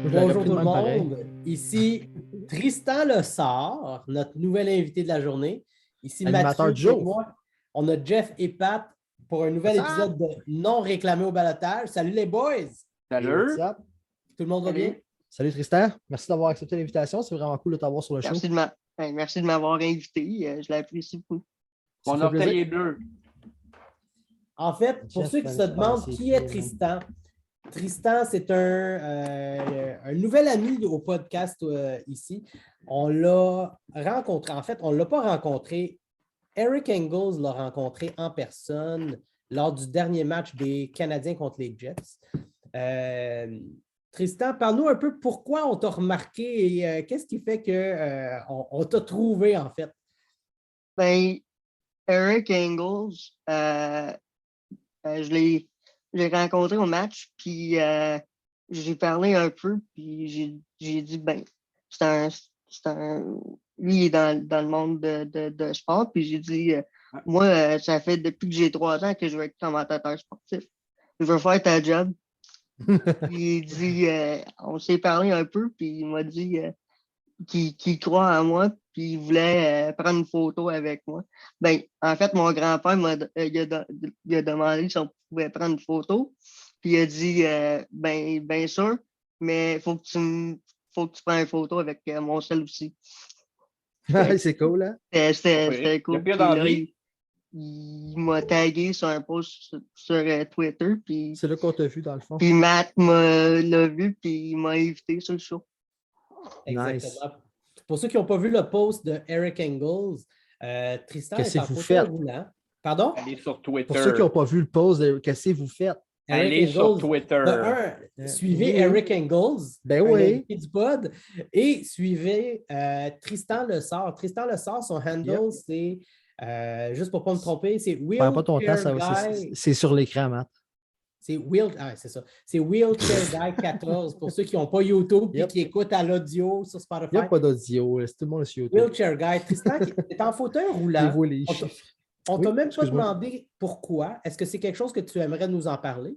Je l'aurais Bonjour pris de tout le même pareil. monde. Ici Tristan Lessard, notre nouvel invité de la journée. Ici Animateur Mathieu du avec jour. moi. On a Jeff et Pat pour un nouvel Ça? épisode de Non réclamé au balotage. Salut les boys! Hey, what's Salut. up? Tout le monde va bien? Salut. Salut Tristan. Merci d'avoir accepté l'invitation. C'est vraiment cool de t'avoir sur le show. Merci de m'avoir invité. Je l'apprécie beaucoup. Ça Mon fait plaisir. orteil est bleu. En fait, pour Jeff ceux qui va se nous demandent passer qui est pieds, Tristan, Tristan, c'est un nouvel ami au podcast ici. On l'a rencontré. En fait, on ne l'a pas rencontré. Eric Engels l'a rencontré en personne lors du dernier match des Canadiens contre les Jets. Tristan, parle-nous un peu pourquoi on t'a remarqué et qu'est-ce qui fait qu'on t'a trouvé, en fait? Ben, Eric Engels, je l'ai rencontré au match, puis j'ai parlé un peu, puis j'ai dit, ben, lui, il est dans le monde de sport, puis j'ai dit, moi, ça fait depuis que j'ai 3 ans que je veux être commentateur sportif. Je veux faire ta job. Puis il dit, on s'est parlé un peu, puis il m'a dit qu'il croit en moi, puis il voulait prendre une photo avec moi. Ben, en fait, mon grand-père il a demandé si on pouvait prendre une photo, puis il a dit, ben, bien sûr, mais il faut que tu prennes une photo avec mon sel aussi. C'est cool, hein? C'était cool. Il y a pire Puis dans la là, vie. il m'a tagué sur un post sur Twitter, puis C'est là qu'on t'a vu, dans le fond. Puis Matt l'a vu, puis il m'a invité sur le show. Exactement. Pour ceux qui n'ont pas vu le post de Eric Engels, Tristan Qu'est-ce est en que vous fauteuil faites? roulant. Pardon? Allez sur Twitter. Pour ceux qui n'ont pas vu le post, qu'est-ce que vous faites? Allez sur Twitter. Suivez oui. Eric Engels, Ben un oui. invité du pod, et suivez Tristan Lessard. Tristan Lessard, son handle, c'est, juste pour ne pas me tromper, c'est Perds pas ton temps, Wheelchair Guy. c'est sur l'écran, Matt. C'est ça. C'est Wheelchair Guy 14 pour ceux qui n'ont pas YouTube et Yep. qui écoutent à l'audio sur Il Spotify. n'y a pas d'audio. C'est tout le monde sur YouTube. Wheelchair Guy. Tristan qui est en fauteuil Il roulant. voit les On chiffres. On ne t'a Oui, même pas excuse-moi. demandé pourquoi. Est-ce que c'est quelque chose que tu aimerais nous en parler?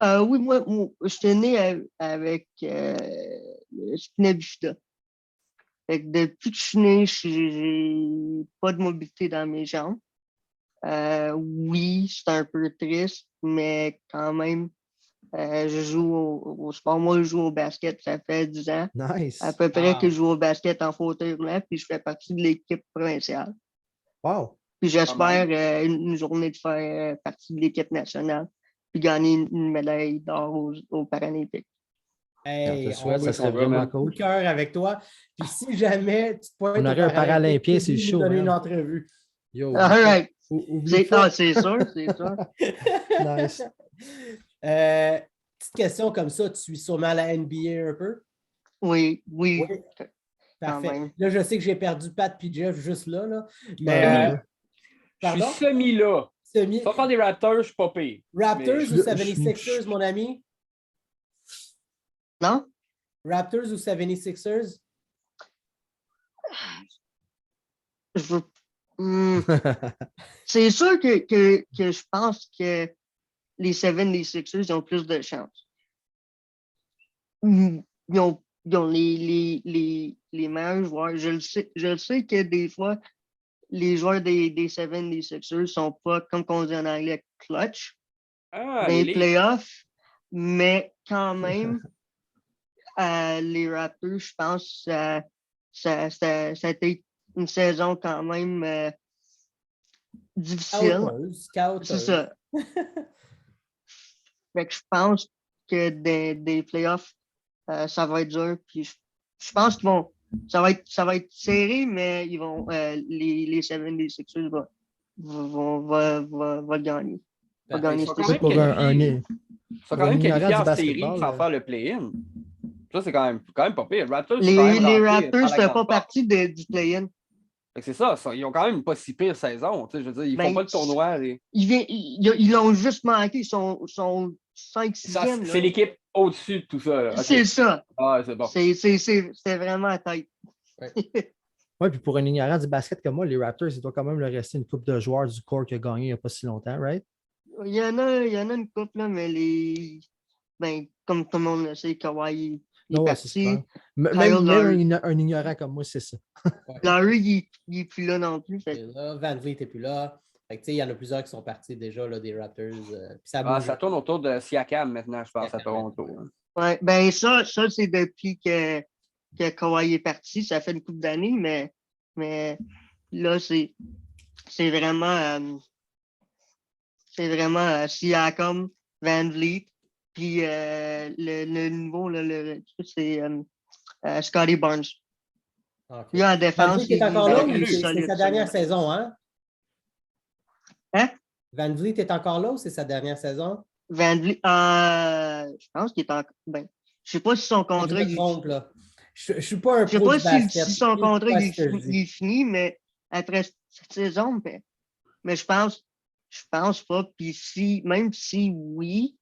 Oui, moi, je suis né avec le spina bifida. Fait que depuis que je suis né, j'ai pas de mobilité dans mes jambes. Oui, c'est un peu triste, mais quand même, je joue au sport. Moi, je joue au basket, ça fait 10 ans Nice. à peu près Ah. que je joue au basket en fauteuil roulant, puis je fais partie de l'équipe provinciale. Wow. Puis j'espère une journée de faire partie de l'équipe nationale, puis gagner une médaille d'or aux Paralympiques. On te souhaite, on ça est serait on vraiment veut coup cool. de cœur avec toi. Puis si jamais tu te pointes On au aurait un Paralympien, c'est tu chaud, nous donner une man. entrevue. Yo, All right. oublie pas. C'est sûr, c'est sûr. Nice. Petite question comme ça, tu suis sûrement la NBA un peu? Oui. Parfait. même. Là, je sais que j'ai perdu Pat et Jeff juste là. Je Pardon? suis semi-là. Semi. Si on parle des Raptors, je suis pas pire. Raptors Mais ou 76ers, mon ami? Non? Raptors ou 76ers? Je veux. C'est sûr que je pense que les 76ers ont plus de chance. Ils ont les meilleurs joueurs. Je le sais que des fois, les joueurs des 76ers sont pas, comme on dit en anglais, clutch dans les playoffs, mais quand même, les Raptors, je pense, ça a été une saison quand même difficile. C'est ça. Fait que je pense que des playoffs, ça va être dur. Puis je pense qu'ils vont. Ça va être serré, mais ils vont les 76ers vont gagner. Va gagner Ils sont cette quand même série. qualifiés en série basketball, sans faire le play-in. Ça, c'est quand même pas pire. Raptors, Les Raptors ne font pas partie. partie du play-in. C'est ça, ils ont quand même une pas si pire saison. Je veux dire, ils font pas le tournoi. Ils l'ont juste manqué. Ils sont 5-6e. C'est l'équipe au-dessus de tout ça. Là. C'est Okay. ça. Ah, c'est bon. C'est vraiment à tête. Oui, puis pour un ignorant du basket comme moi, les Raptors, il doit quand même leur rester une coupe de joueurs du corps qui a gagné il n'y a pas si longtemps, right? Il y en a une couple, là, mais comme tout le monde le sait, Kawhi Il est Ouais, c'est parti. clair. Kyle Même Lowry. un ignorant comme moi, c'est ça. Larry, il n'est plus là non plus. Et là, Van Vliet n'est plus là. Fait que, il y en a plusieurs qui sont partis déjà là, des Raptors. Puis ça bouge. Ça tourne autour de Siakam maintenant, je pense, à Toronto. Hein. Ouais, ben ça c'est depuis que Kawhi est parti. Ça fait une couple d'années, mais là, c'est vraiment Siakam, Van Vliet, puis le nouveau, c'est Scotty Barnes. OK. Lui, en Van défense, Vliet est encore là ou c'est solide, sa dernière solide. saison, hein? Hein? Van Vliet est encore là ou c'est sa dernière saison? Van Vliet, je pense qu'il est encore. Ben, je sais pas si son contrat. Je me trompe, là. Je suis pas un Je sais pro pas du basket. si son contrat Je il sais pas ce que je dis. est fini, mais après cette saison, mais je pense pas. Puis même si oui,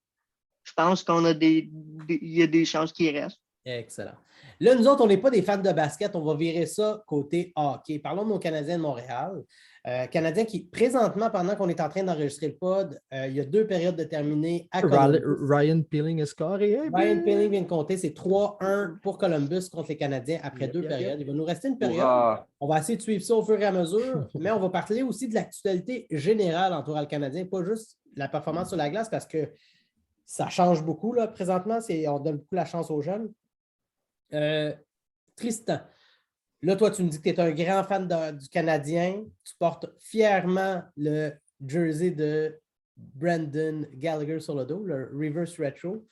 je pense qu'on a il y a des chances qu'il reste. Excellent. Là, nous autres, on n'est pas des fans de basket. On va virer ça côté hockey. Parlons de nos Canadiens de Montréal. Canadiens qui, présentement, pendant qu'on est en train d'enregistrer le pod, il y a 2 périodes de terminer à Columbus. Ryan Peeling a scoré. Ryan Peeling vient de compter. C'est 3-1 pour Columbus contre les Canadiens après 2 périodes. Il va nous rester une période. On va essayer de suivre ça au fur et à mesure, mais on va parler aussi de l'actualité générale entourant le Canadien, pas juste la performance sur la glace, parce que ça change beaucoup là, présentement. On donne beaucoup la chance aux jeunes. Tristan, là, toi, tu me dis que tu es un grand fan du Canadien. Tu portes fièrement le jersey de Brendan Gallagher sur le dos, le reverse retro.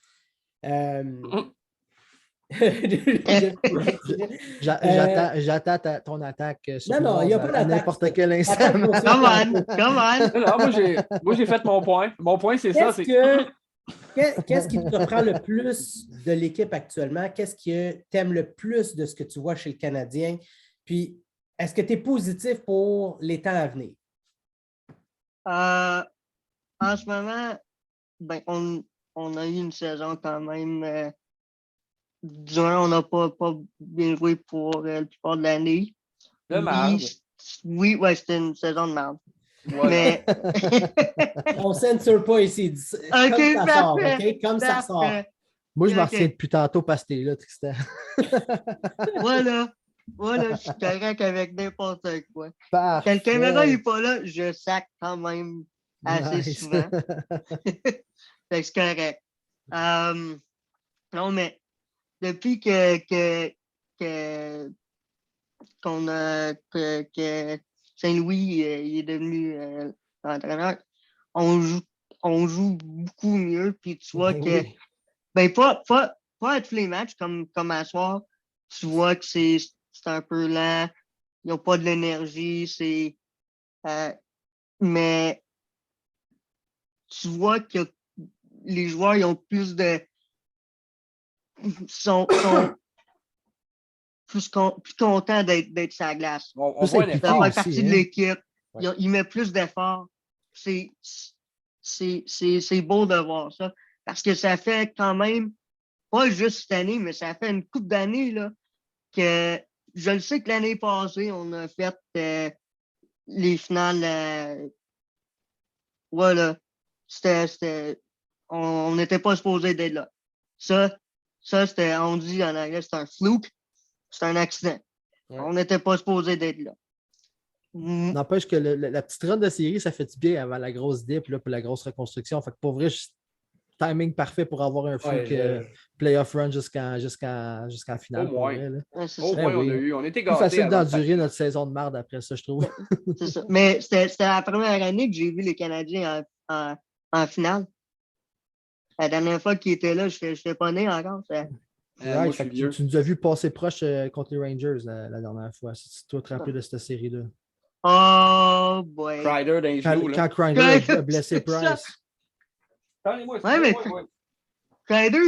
J'attends ton attaque sur non, il n'y a pas à d'attaque. n'importe quel instant. Come on! Non, moi, j'ai fait mon point. Mon point, c'est ça. Qu'est-ce qui te prend le plus de l'équipe actuellement? Qu'est-ce que tu aimes le plus de ce que tu vois chez le Canadien? Puis, est-ce que tu es positif pour les temps à venir? En ce moment, ben, on a eu une saison quand même. Disons, on n'a pas bien joué pour la plupart de l'année. Oui, ouais, c'était une saison de merde. Voilà. Mais... on ne censure pas ici. Okay, comme ça sort, OK? Comme ça sort. Moi, je m'en retiens depuis tantôt parce que t'es là, Tristan. Voilà, je suis correct avec n'importe quoi. Parfait. Quand le caméra n'est pas là, je sac quand même assez souvent. Fait que c'est correct. Non, mais depuis que Saint-Louis il est devenu l'entraîneur, on joue beaucoup mieux. Puis tu vois que, pas à tous les matchs, comme à soir, tu vois que c'est un peu lent, ils n'ont pas de l'énergie, mais tu vois que les joueurs ils ont plus de. sont plus contents d'être sur la glace. On voit de faire partie de l'équipe. Ouais. Il met plus d'efforts. C'est beau de voir ça. Parce que ça fait quand même, pas juste cette année, mais ça fait une couple d'années là, que je le sais que l'année passée, on a fait les finales. Voilà. On n'était pas supposé d'être là. Ça, c'était, on dit en anglais, c'est un fluke. C'est un accident. Ouais. On n'était pas supposé d'être là. N'empêche que la petite run de série, ça fait du bien avant la grosse dip, là, pour la grosse reconstruction. Fait que pour vrai, timing parfait pour avoir un fluke playoff run jusqu'à la finale. Au moins. On était gâtés. Plus facile d'endurer notre saison de marde après ça, je trouve. C'est ça. Mais c'était la première année que j'ai vu les Canadiens en finale. La dernière fois qu'ils étaient là, je ne fais pas né encore. Tu nous as vu passer proche contre les Rangers la dernière fois. Si tu dois te rappeler de cette série-là. Oh boy. Crider d'un genou. Quand Crider a blessé Price. Crider,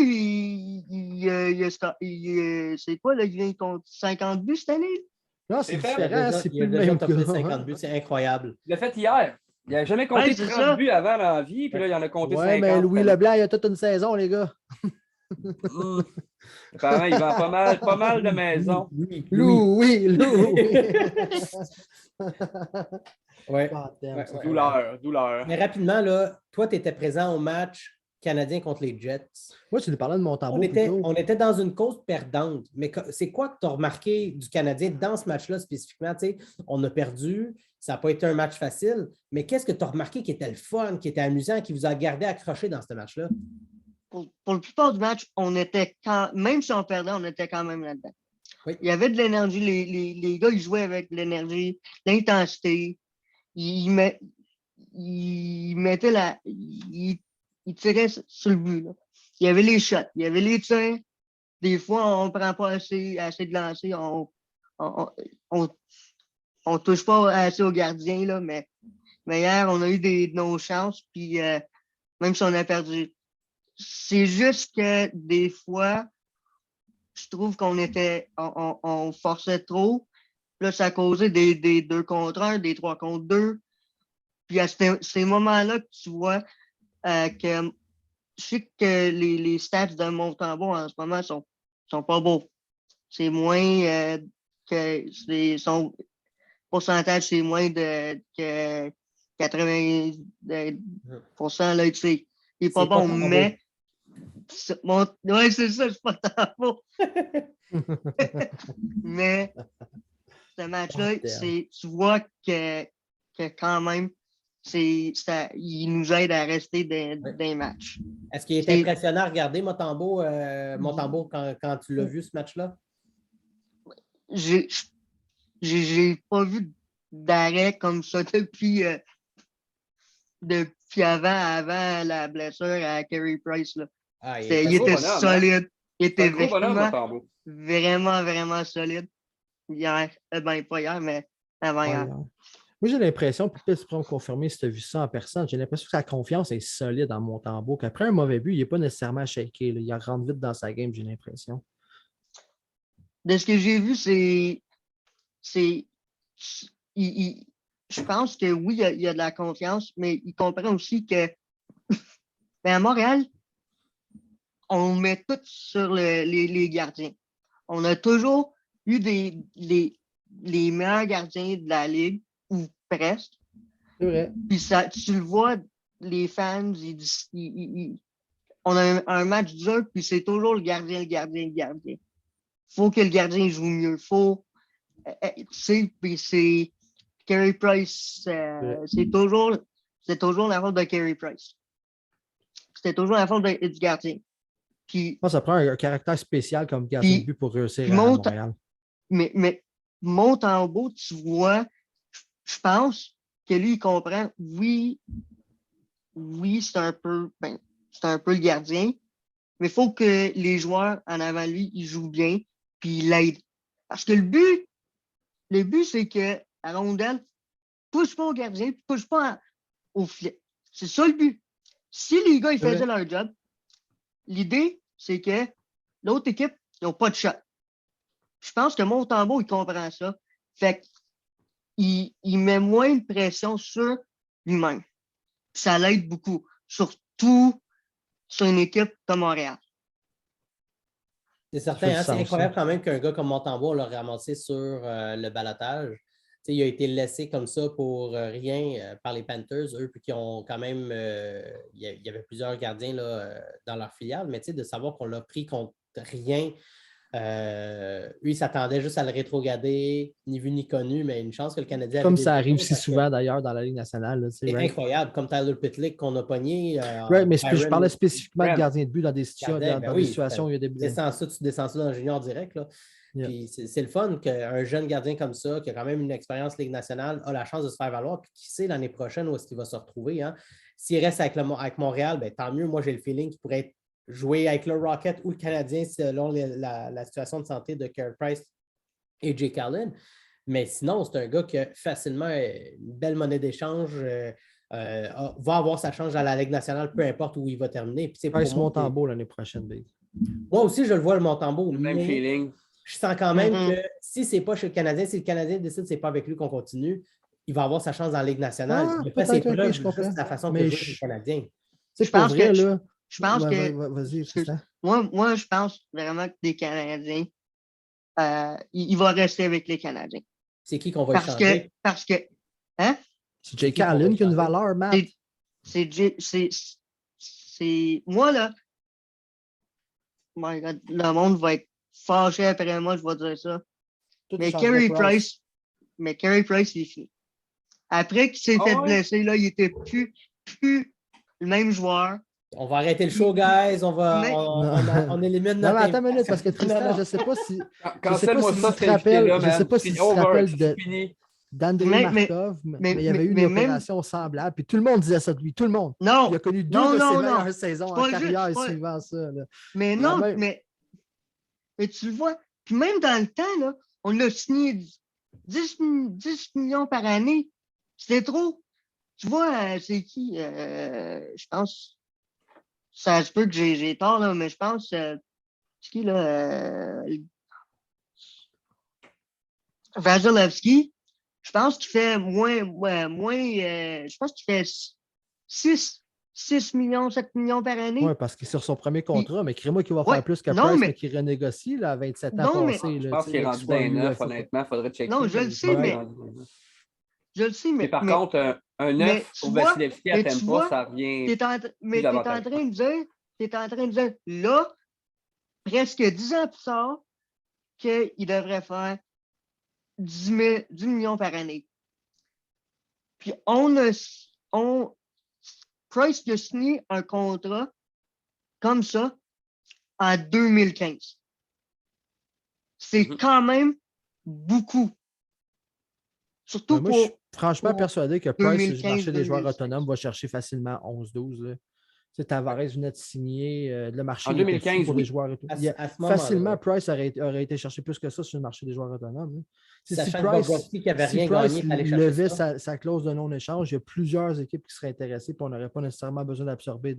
c'est quoi, là, il vient contre 50 buts cette année? Non, c'est différent. C'est plus le même que 50 buts, c'est incroyable. Il l'a fait hier. Il n'a jamais compté 30 buts avant dans la vie, puis là, il en a compté 50. Mais Louis Leblanc, il a toute une saison, les gars. Apparemment, il vend pas mal de maisons. Lou. Ouais. Douleur. Mais rapidement, là, toi, tu étais présent au match Canadien contre les Jets. Moi, tu lui parlais de Montembeault On était dans une cause perdante. Mais c'est quoi que tu as remarqué du Canadien dans ce match-là spécifiquement? T'sais, on a perdu, ça n'a pas été un match facile, mais qu'est-ce que tu as remarqué qui était le fun, qui était amusant, qui vous a gardé accroché dans ce match-là? Pour la plupart du match, même si on perdait, on était quand même là-dedans. Oui. Il y avait de l'énergie. Les gars, ils jouaient avec de l'énergie, l'intensité. Ils tiraient sur le but. Là. Il y avait les shots, il y avait les tirs. Des fois, on ne prend pas assez de lancer. On touche pas assez au gardien, là, mais hier, on a eu nos chances, puis même si on a perdu. C'est juste que des fois, je trouve on forçait trop. Là, ça causait des 2 contre 1, des 3 contre 2. Puis à ces moments-là que tu vois que je sais que les stats de Montembeault en ce moment sont pas beaux. C'est moins son pourcentage, c'est moins que 80%. Là, tu sais, il n'est pas bon, mais ouais, c'est ça, je suis pas Montembeault. Mais ce match-là, tu vois que quand même, il nous aide à rester dans les matchs. Est-ce qu'il est impressionnant à regarder Montembeault quand tu l'as vu ce match-là? J'ai pas vu d'arrêt comme ça depuis avant la blessure à Carey Price. Là. Il était solide. Il était vraiment, vraiment solide. Hier, pas hier, mais avant hier. Moi, j'ai l'impression, peut-être tu pourras me confirmer si tu as vu ça en personne, j'ai l'impression que sa confiance est solide en Montembeault, qu'après un mauvais but, il n'est pas nécessairement shaké. Il rentre vite dans sa game, j'ai l'impression. De ce que j'ai vu, je pense que oui, il y a de la confiance, mais il comprend aussi que à Montréal, on met tout sur les gardiens. On a toujours eu les meilleurs gardiens de la Ligue, ou presque. C'est vrai. Puis tu le vois, les fans, on a un match dur, puis c'est toujours le gardien. Faut que le gardien joue mieux. Tu sais, puis c'est Carey Price, c'est toujours la faute de Carey Price. C'était toujours la faute du gardien. Puis, ça prend un caractère spécial comme gardien de but pour réussir à Montréal. Mais Montembeault, tu vois, je pense que lui, il comprend, oui, c'est un peu le gardien, mais il faut que les joueurs en avant lui, ils jouent bien, puis ils l'aident. Parce que le but, c'est que la rondelle pousse pas au gardien, pousse pas au filet. C'est ça le but. Si les gars, ils faisaient leur job, l'idée, c'est que l'autre équipe, ils n'ont pas de shot. Je pense que Montembeault, il comprend ça. Fait qu'il met moins de pression sur lui-même. Ça l'aide beaucoup, surtout sur une équipe comme Montréal. C'est certain, c'est incroyable quand même qu'un gars comme Montembeault l'a ramassé sur le balotage. Il a été laissé comme ça pour rien par les Panthers, eux, puis qui ont quand même. Il y avait plusieurs gardiens là, dans leur filiale, mais de savoir qu'on l'a pris contre rien. Lui, il s'attendait juste à le rétrograder, ni vu ni connu, mais une chance que le Canadien. Comme ça arrive si souvent d'ailleurs dans la Ligue nationale. C'est incroyable, comme Tyler Pitlick qu'on a pogné. Mais je parlais spécifiquement de gardien de but dans des situations où il y a des buts. Tu descends ça dans le junior direct. Là. Yeah. Puis c'est le fun qu'un jeune gardien comme ça, qui a quand même une expérience Ligue nationale, a la chance de se faire valoir. Puis qui sait l'année prochaine où est-ce qu'il va se retrouver. Hein? S'il reste avec Montréal, ben, tant mieux. Moi, j'ai le feeling qu'il pourrait jouer avec le Rocket ou le Canadien selon la situation de santé de Carey Price et Jake Allen. Mais sinon, c'est un gars qui a facilement une belle monnaie d'échange, va avoir sa chance à la Ligue nationale, peu importe où il va terminer. Puis, Price Montembeault l'année prochaine. Moi aussi, je le vois, le Montembeault. Le même feeling. Je sens quand même que si ce n'est pas chez le Canadien, si le Canadien décide que ce n'est pas avec lui qu'on continue, il va avoir sa chance dans la Ligue nationale. Il n'a pas ses preuves juste de la façon que joue le Canadien. Je pense que... Je pense que. Vas-y, moi, je pense vraiment que les Canadiens, il va rester avec les Canadiens. C'est qui qu'on va échanger? Parce que. Hein? C'est Jake Allen qui a une valeur, Matt. C'est Moi, là, my God, le monde va être fâché après moi, je vais dire ça. Toi, tu Mais changerais Carey Price, il est fini. Après qu'il s'est fait blesser, là, il était plus le même joueur. On va arrêter le show, guys. On élimine Non, notre mais attends une minute, parce que Tristan, Non. je ne sais pas si. Cancelle-moi ça, tu te rappelles, je sais pas si c'est tu te over, rappelles c'est fini. d'Andrei Mais- Markov, mais il y avait eu une opération semblable, puis tout le monde disait ça de lui, tout le monde. Non, Il a connu deux non, de ses non, meilleures non. saisons C'est en pas carrière juste, suivant ça. Là. mais La non, même- mais tu le vois. Puis même dans le temps, là, on l'a signé 10 millions par année. C'était trop. Tu vois, c'est qui? Je pense. Ça se peut que j'ai tort, là, mais je pense. C'est qui, là? Vasilevski. Je pense qu'il fait je pense qu'il fait 6 millions, 7 millions par année. Oui, parce qu'il est sur son premier contrat, mais crée-moi qu'il va Ouais, faire plus que non, Price, mais- mais qu'il renégocie là, à 27 ans Non, mais- passés. Je là, pense tu qu'il sais, est rendu qu'il dans soit les 9, UFA. honnêtement. Il faudrait checker. Non, je le sais, mais. Je le sais, mais. Par contre, un 9 tu pour vois, Vasilevski à mais tu Tampa, vois, ça revient mais plus t'es en avantageux. train de dire, là, presque 10 ans plus tard, qu'il devrait faire 10 millions par année. Puis Price a signé un contrat comme ça en 2015. C'est quand même beaucoup. Surtout Moi, je suis pour franchement persuadé que Price, sur le 2015, marché des joueurs 2016. autonomes, va chercher facilement 11-12. là. Tu sais, Tavares venait de signer, le marché En il était 2015, fou pour les oui. joueurs et tout. À ce moment-là, Facilement, ouais. Price aurait été chercher plus que ça sur le marché des joueurs autonomes. Là. Si Sachant que Price, Bobrovsky qui avait si rien Price gagné, fallait chercher levait ça. sa clause de non-échange, il y a plusieurs équipes qui seraient intéressées, puis on n'aurait pas nécessairement besoin d'absorber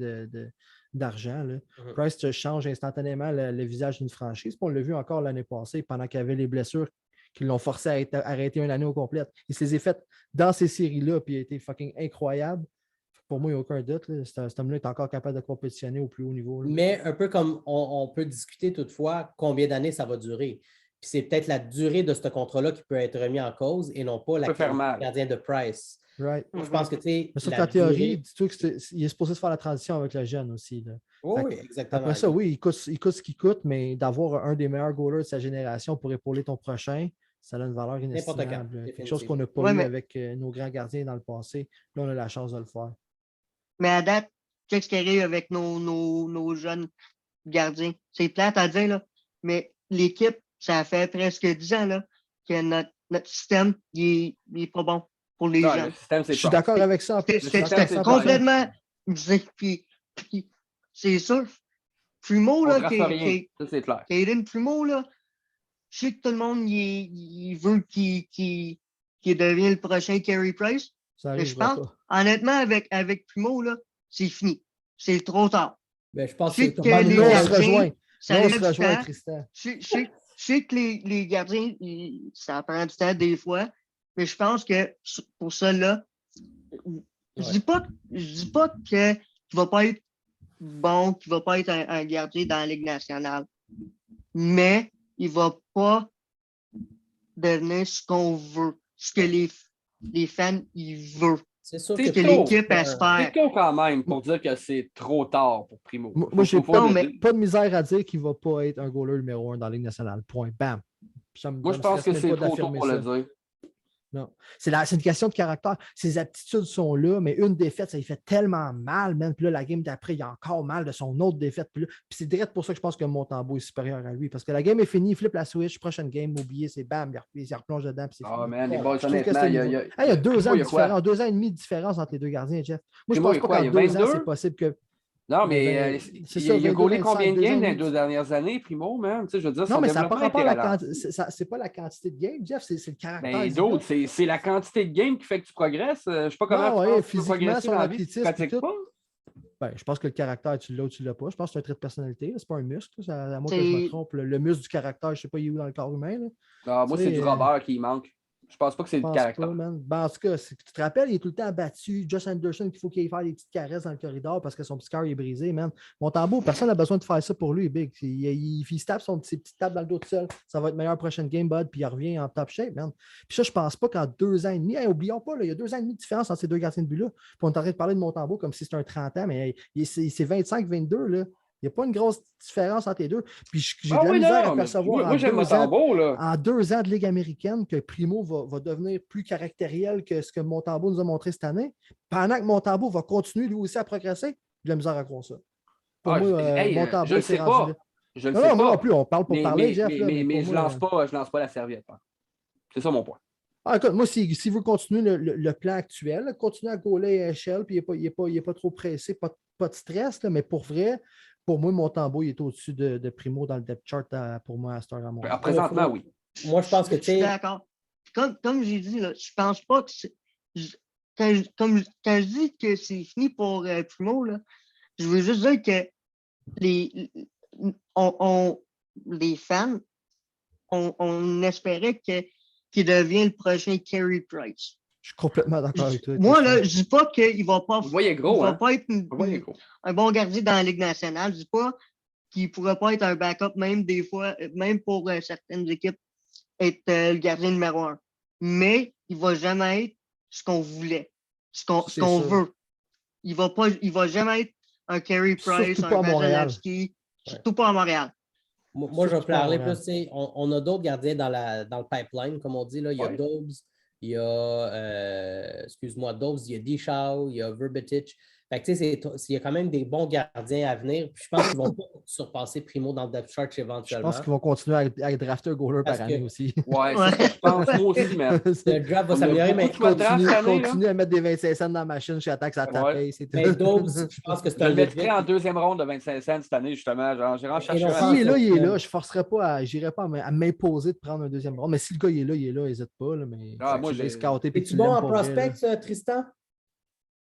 d'argent. Là. Price te change instantanément le visage d'une franchise. Puis on l'a vu encore l'année passée, pendant qu'il y avait les blessures qui l'ont forcé à arrêter une année au complète. Il se les a faites dans ces séries-là, puis il a été fucking incroyable. Pour moi, il n'y a aucun doute. Là. Cet homme-là est encore capable de compétitionner au plus haut niveau. Là. Mais un peu comme on peut discuter toutefois combien d'années ça va durer. Puis c'est peut-être la durée de ce contrat-là qui peut être remis en cause et non pas la gardien de Price. Right. Je pense que tu sais. Mais sauf qu'en théorie, dis-toi qu'il est supposé se faire la transition avec le jeune aussi. Là. Oui, exactement. Après ça, oui, il coûte ce qu'il coûte, mais d'avoir un des meilleurs goalers de sa génération pour épauler ton prochain, ça a une valeur inestimable. Quelque chose qu'on n'a pas eu avec nos grands gardiens dans le passé. Là, on a la chance de le faire. Mais à date, qu'est-ce qui arrive avec nos jeunes gardiens? C'est plate à dire, là, mais l'équipe, ça fait presque 10 ans là, que notre système il est pas bon pour les jeunes. Je suis d'accord avec ça. C'est complètement. Puis, c'est sûr. Primo, là, Caden Primo, là, je sais que tout le monde il veut qu'il devienne le prochain Carey Price. Mais je pense, honnêtement, avec Primo, là, c'est fini. C'est trop tard. Ben, je pense que que les gardiens, ça on se rejoint, Tristan. Je sais que les gardiens, ça prend du temps des fois, mais je pense que pour ça, là, je dis pas qu'il va pas être bon, qu'il va pas être un gardien dans la Ligue nationale, mais il va pas devenir ce qu'on veut, ce que les fans ils veulent. C'est sûr que l'équipe espère. C'est tôt quand même pour dire que c'est trop tard pour Primo. Moi, j'ai pas de misère à dire qu'il ne va pas être un goaler numéro 1 dans la Ligue nationale. Point. Bam. Moi, je pense que c'est trop tôt pour le dire. Non. C'est une question de caractère. Ses aptitudes sont là, mais une défaite, ça lui fait tellement mal, même. Puis là, la game d'après, il a encore mal de son autre défaite. Puis c'est direct pour ça que je pense que Montembeault est supérieur à lui. Parce que la game est finie, il flippe la switch, prochaine game, oublié, c'est bam, il replonge dedans. Puis c'est fini. Man, les boys, honnêtement, il y a 2 ans de différence, 2 ans et demi de différence entre les deux gardiens, Jeff. Moi, je pense pas qu'en 2 ans, c'est possible que. Non, mais il a gaulé combien de games dans les 2 dernières années, Primo, man? Tu sais, je veux dire, non, mais ça n'a pas rapport à la quantité. C'est pas la quantité de game, Jeff, c'est le caractère. Ben, d'autres, c'est la quantité de game qui fait que tu progresses. Je ne sais pas comment tu peux progresser dans la vie si tu ne pratiques pas. Ben, je pense que le caractère, tu l'as ou tu ne l'as pas. Je pense que c'est un trait de personnalité. C'est pas un muscle. À moi que je me trompe. Le muscle du caractère, je ne sais pas, il est où dans le corps humain. Là. Ah, moi, c'est du Robert qui manque. Je pense pas que c'est le caractère. En tout cas, tu te rappelles, il est tout le temps abattu. Josh Anderson, il faut qu'il aille faire des petites caresses dans le corridor parce que son petit cœur est brisé, man. Montembeault, personne n'a besoin de faire ça pour lui, Big. Il se tape ses petites tapes dans le dos tout seul. Ça va être meilleur prochaine game, bud, puis il revient en top shape, man. Puis ça, je pense pas qu'en 2 ans et demi, oublions pas, là, il y a 2 ans et demi de différence entre ces deux gardiens de but-là. Puis on est en train de parler de Montembeault comme si c'était un 30 ans, mais c'est 25-22, là. Il n'y a pas une grosse différence entre les deux. Puis j'ai de la misère à percevoir en 2 ans de Ligue américaine que Primo va devenir plus caractériel que ce que Montembeault nous a montré cette année. Pendant que Montembeault va continuer lui aussi à progresser, j'ai de la misère à croire ça. Pour moi, Montembeault, c'est rendu là. Je ne sais pas. Moi non plus, on parle pour parler, Jeff. Mais je ne lance pas la serviette. Hein. C'est ça mon point. Écoute, moi, si vous continuez le plan actuel, continuez à gauler à échelle, puis il n'est pas trop pressé, pas de stress, là, mais pour vrai, pour moi, Montembeault, il est au-dessus de Primo dans le depth chart pour moi à Star Ramon. Présentement, oui. Moi, je pense que tu es. Je suis d'accord. Comme j'ai dit, là, je pense pas que c'est. Quand je dis que c'est fini pour Primo, là, je veux juste dire que les fans, on espérait qu'il devienne le prochain Carey Price. Je suis complètement d'accord avec toi. Moi, là, je dis pas qu'il va pas, pas être un bon gardien dans la Ligue nationale. Je dis pas qu'il pourrait pas être un backup, même des fois, même pour certaines équipes, être le gardien numéro 1. Mais il va jamais être ce qu'on voulait, ce qu'on veut. Il va jamais être un Carey Price, surtout un Vasilevskiy, surtout pas à Montréal. Moi, je vais parler plus, on a d'autres gardiens dans le pipeline, comme on dit. Là. Il y a Dobbs, il y a, Dobbs, il y a Deschamps, il y a Verbetic. Fait que, il y a quand même des bons gardiens à venir. Puis je pense qu'ils vont pas surpasser Primo dans le depth chart éventuellement. Je pense qu'ils vont continuer à drafter un goaler par année aussi. Ouais, je pense moi aussi, mais le draft va s'améliorer, mais continue à mettre des 25 cents dans la machine jusqu'à temps que ça tape. Mais Dobbs, je pense que c'est un. Je le mettrais en 2e ronde de 25 cents cette année, justement. Genre, j'irai en chercher un. S'il est là, je ne forcerai pas j'irai pas à m'imposer de prendre un 2e ronde. Mais si le gars il est là, n'hésite pas. Là, mais moi, j'ai scouté. Es-tu bon en prospect, Tristan?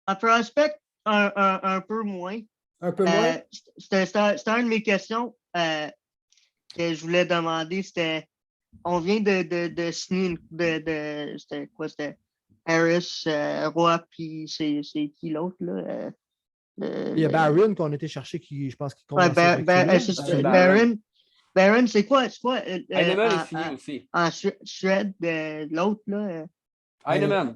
En prospect, un peu moins. Un peu moins? C'était une de mes questions que je voulais demander. C'était, on vient de signer c'était quoi? C'était Harris, Roy, puis c'est qui l'autre, là? Il y a Barron qu'on a été chercher, je pense qu'il commence Barron, c'est quoi? Heinemann est signé aussi. En Suède, l'autre, là? Heinemann.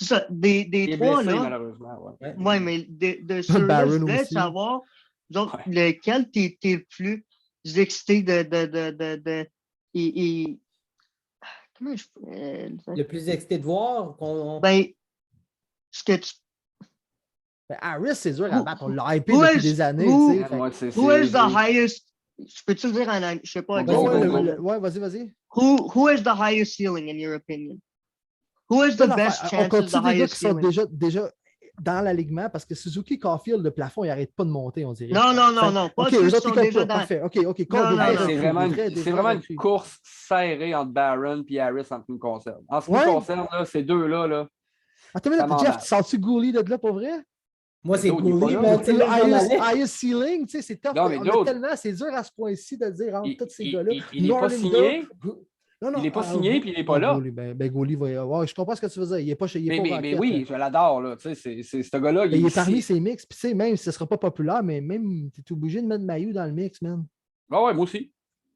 C'est ça, des trois, là. Malheureusement, ouais, mais de ceux-là, je voulais savoir, lequel t'es le plus excité comment je pourrais le plus excité de voir ce que tu. Harris, c'est dur à battre. On l'a hypé depuis des années. Who is the highest? Je peux-tu le dire en anglais? Je sais pas. Ouais, vas-y. Who is the highest ceiling, in your opinion? Who is the best chance of the highest ceiling? Qui sont déjà dans l'alignement, parce que Suzuki, Caulfield, le plafond, il n'arrête pas de monter, on dirait. Non. Pas ceux qui sont déjà dans... Parfait. OK. C'est vraiment une course serrée entre Barron et Harris en ce qui me concerne. En ce qui me concerne, là, ces deux-là. Attends, Jeff, tu sens-tu Gouli de là pour vrai? Moi, c'est Gouli. Highest ceiling, tu sais, c'est tough. C'est dur à ce point-ci de dire entre tous ces gars-là. Il n'est pas signé. Il n'est pas signé puis il n'est pas là. Gouli va. Je comprends ce que tu veux dire. Il n'est pas chez. Mais oui, je l'adore. Là. C'est ce gars-là. Il est parmi ses mix. Puis même si ce ne sera pas populaire, mais même tu es obligé de mettre Mailloux dans le mix, man. Ah ouais, moi aussi.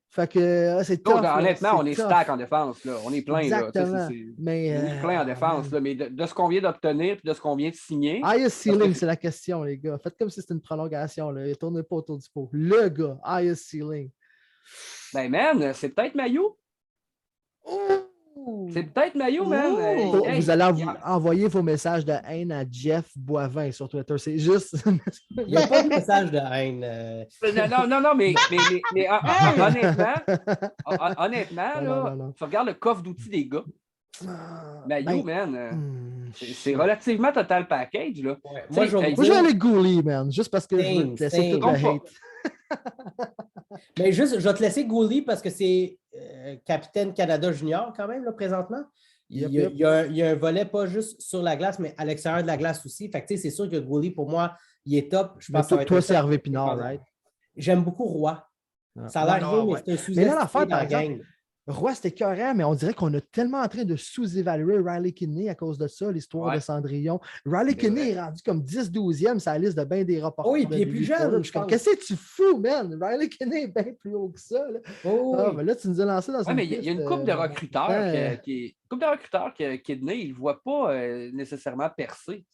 Fait que c'est tough. Honnêtement, on est stack en défense. Là. On est plein. Exactement. Là. On est plein en défense. Là. Mais de ce qu'on vient d'obtenir et de ce qu'on vient de signer. Highest ceiling, c'est la question, les gars. Faites comme si c'était une prolongation. Là. Ne tournez pas autour du pot. Le gars, highest ceiling. Ben, man, c'est peut-être Mailloux. C'est peut-être Mailloux, man. Vous allez envoyer vos messages de haine à Jeff Boivin sur Twitter. C'est juste. Il n'y a pas de message de haine. Non, mais honnêtement, là, tu regardes le coffre d'outils des gars. Mailloux, man. C'est relativement total package, là. Ouais, moi, je vais aller avec Gouli, man. Juste parce que je veux te laisser tout le hate. Mais juste, je vais te laisser Gouli parce que c'est capitaine Canada Junior quand même, là, présentement. Il y a un volet pas juste sur la glace, mais à l'extérieur de la glace aussi. Fait que c'est sûr que Gouli, pour moi, il est top. Je pense toi, c'est Hervé Pinard, right? J'aime beaucoup Roy. Ça a l'air rien, mais c'est un sous-estimé dans la gang. Roy, c'était écœurant, mais on dirait qu'on est tellement en train de sous-évaluer Riley Kidney à cause de ça, l'histoire de Cendrillon. Riley Kidney est rendu comme 10-12e sur la liste de bien des reporters. Oui, puis il est plus jeune. Je suis comme, qu'est-ce que tu fous, man? Riley Kidney est bien plus haut que ça. Là. Mais là, tu nous as lancé dans une mais il y a une couple de recruteurs que Kidney, il ne voit pas nécessairement percer.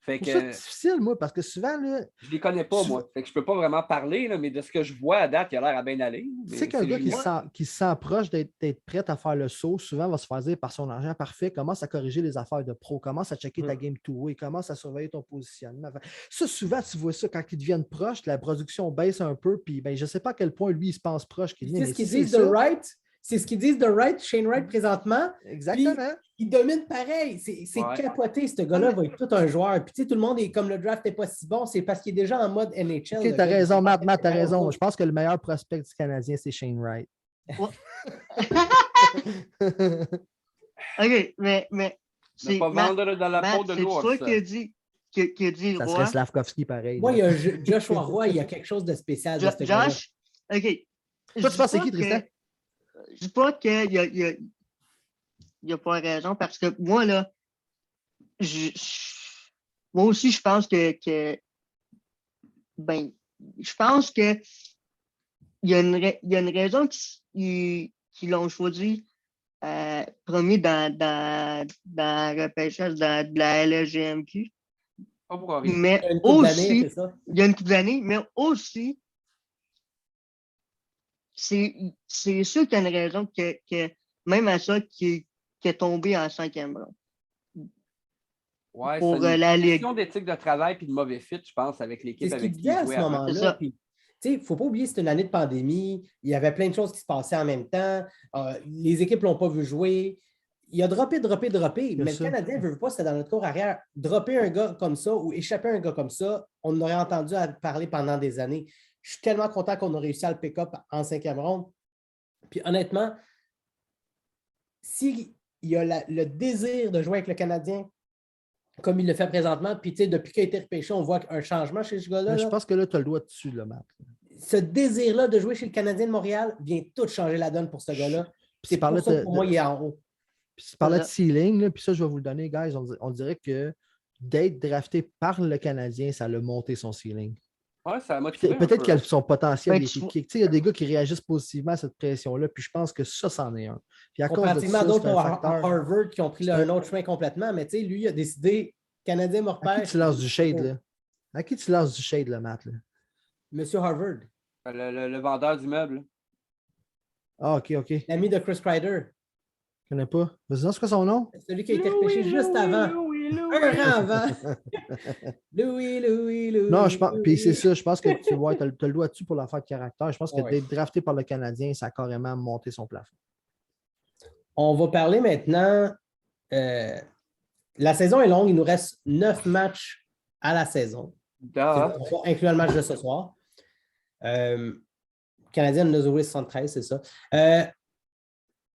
C'est difficile, moi, parce que souvent... Là, je ne les connais pas, moi. Fait que je ne peux pas vraiment parler, là, mais de ce que je vois à date, il a l'air à bien aller. Tu sais qu'un gars qui se sent proche d'être prêt à faire le saut, souvent va se faire dire par son agent parfait, commence à corriger les affaires de pro, commence à checker ta game two-way, commence à surveiller ton positionnement. Ça, souvent, tu vois ça quand ils deviennent proches, la production baisse un peu, puis je ne sais pas à quel point lui, il se pense proche. C'est ce qu'ils disent de Wright. C'est ce qu'ils disent de Wright, Shane Wright, présentement. Exactement. Il domine pareil. C'est capoté. Ce gars-là va être tout un joueur. Puis, tu sais, tout le monde est comme le draft n'est pas si bon. C'est parce qu'il est déjà en mode NHL. OK, t'as raison, Matt, t'as raison. Je pense que le meilleur prospect du Canadien, c'est Shane Wright. OK, mais c'est pas vendre dans la peau de l'ours. C'est toi qui a dit ça serait Slavkovski pareil. Moi, il y a Joshua Roy, il y a quelque chose de spécial. Josh, OK. Toi, tu penses c'est qui, Tristan? Je dis pas qu'il y a pas raison parce que moi, là, moi aussi, je pense que je pense que il y a une raison qu'ils l'ont choisi premier dans le repêchage de la LGMQ. Mais aussi, il y a une couple d'années, mais aussi, c'est sûr qu'il y a une raison que même à ça qui est tombé en 5e rang. Ouais, pour c'est une question d'éthique de travail et de mauvais fit, je pense, avec l'équipe avec qui il jouait. À ce moment-là. Il ne faut pas oublier que c'est une année de pandémie. Il y avait plein de choses qui se passaient en même temps. Les équipes ne l'ont pas vu jouer. Il a droppé. Mais le Canadien ne veut pas, c'était dans notre cours arrière. Dropper un gars comme ça ou échapper un gars comme ça, on en aurait entendu parler pendant des années. Je suis tellement content qu'on a réussi à le pick-up en 5e ronde. Puis honnêtement, s'il y a le désir de jouer avec le Canadien, comme il le fait présentement, puis depuis qu'il a été repêché, on voit un changement chez ce gars-là. Je pense que là, tu as le doigt dessus, là, Matt. Ce désir-là de jouer chez le Canadien de Montréal vient tout changer la donne pour ce gars-là. C'est pour ça que pour moi, il est en haut. Puis tu parlais de ceiling, là, puis ça, je vais vous le donner, guys. On dirait que d'être drafté par le Canadien, ça a monté son ceiling. Ouais, ça a motivé. Peut-être que son potentiel est kick. Il y a des gars qui réagissent positivement à cette pression-là, puis je pense que ça, c'en est un. Puis à cause de ça, d'autres à Harvard qui ont pris un autre chemin complètement, mais tu sais, lui, il a décidé Canadien me repère. À qui tu lances du shade, là? À qui tu lances du shade, là, Matt? Là? Monsieur Harvard. Le vendeur du meuble. Ah, OK. L'ami de Chris Kreider. Je connais pas. Vas-y, c'est quoi son nom? Celui qui a été repêché juste avant. Un rang avant. Louis. Non, je pense. Puis c'est ça, je pense que tu vois, as le doigt dessus pour l'affaire de caractère. Je pense que d'être drafté par le Canadien, ça a carrément monté son plafond. On va parler maintenant. La saison est longue, il nous reste 9 matchs à la saison. Incluant le match de ce soir. Canadien nous a joué 73, c'est ça.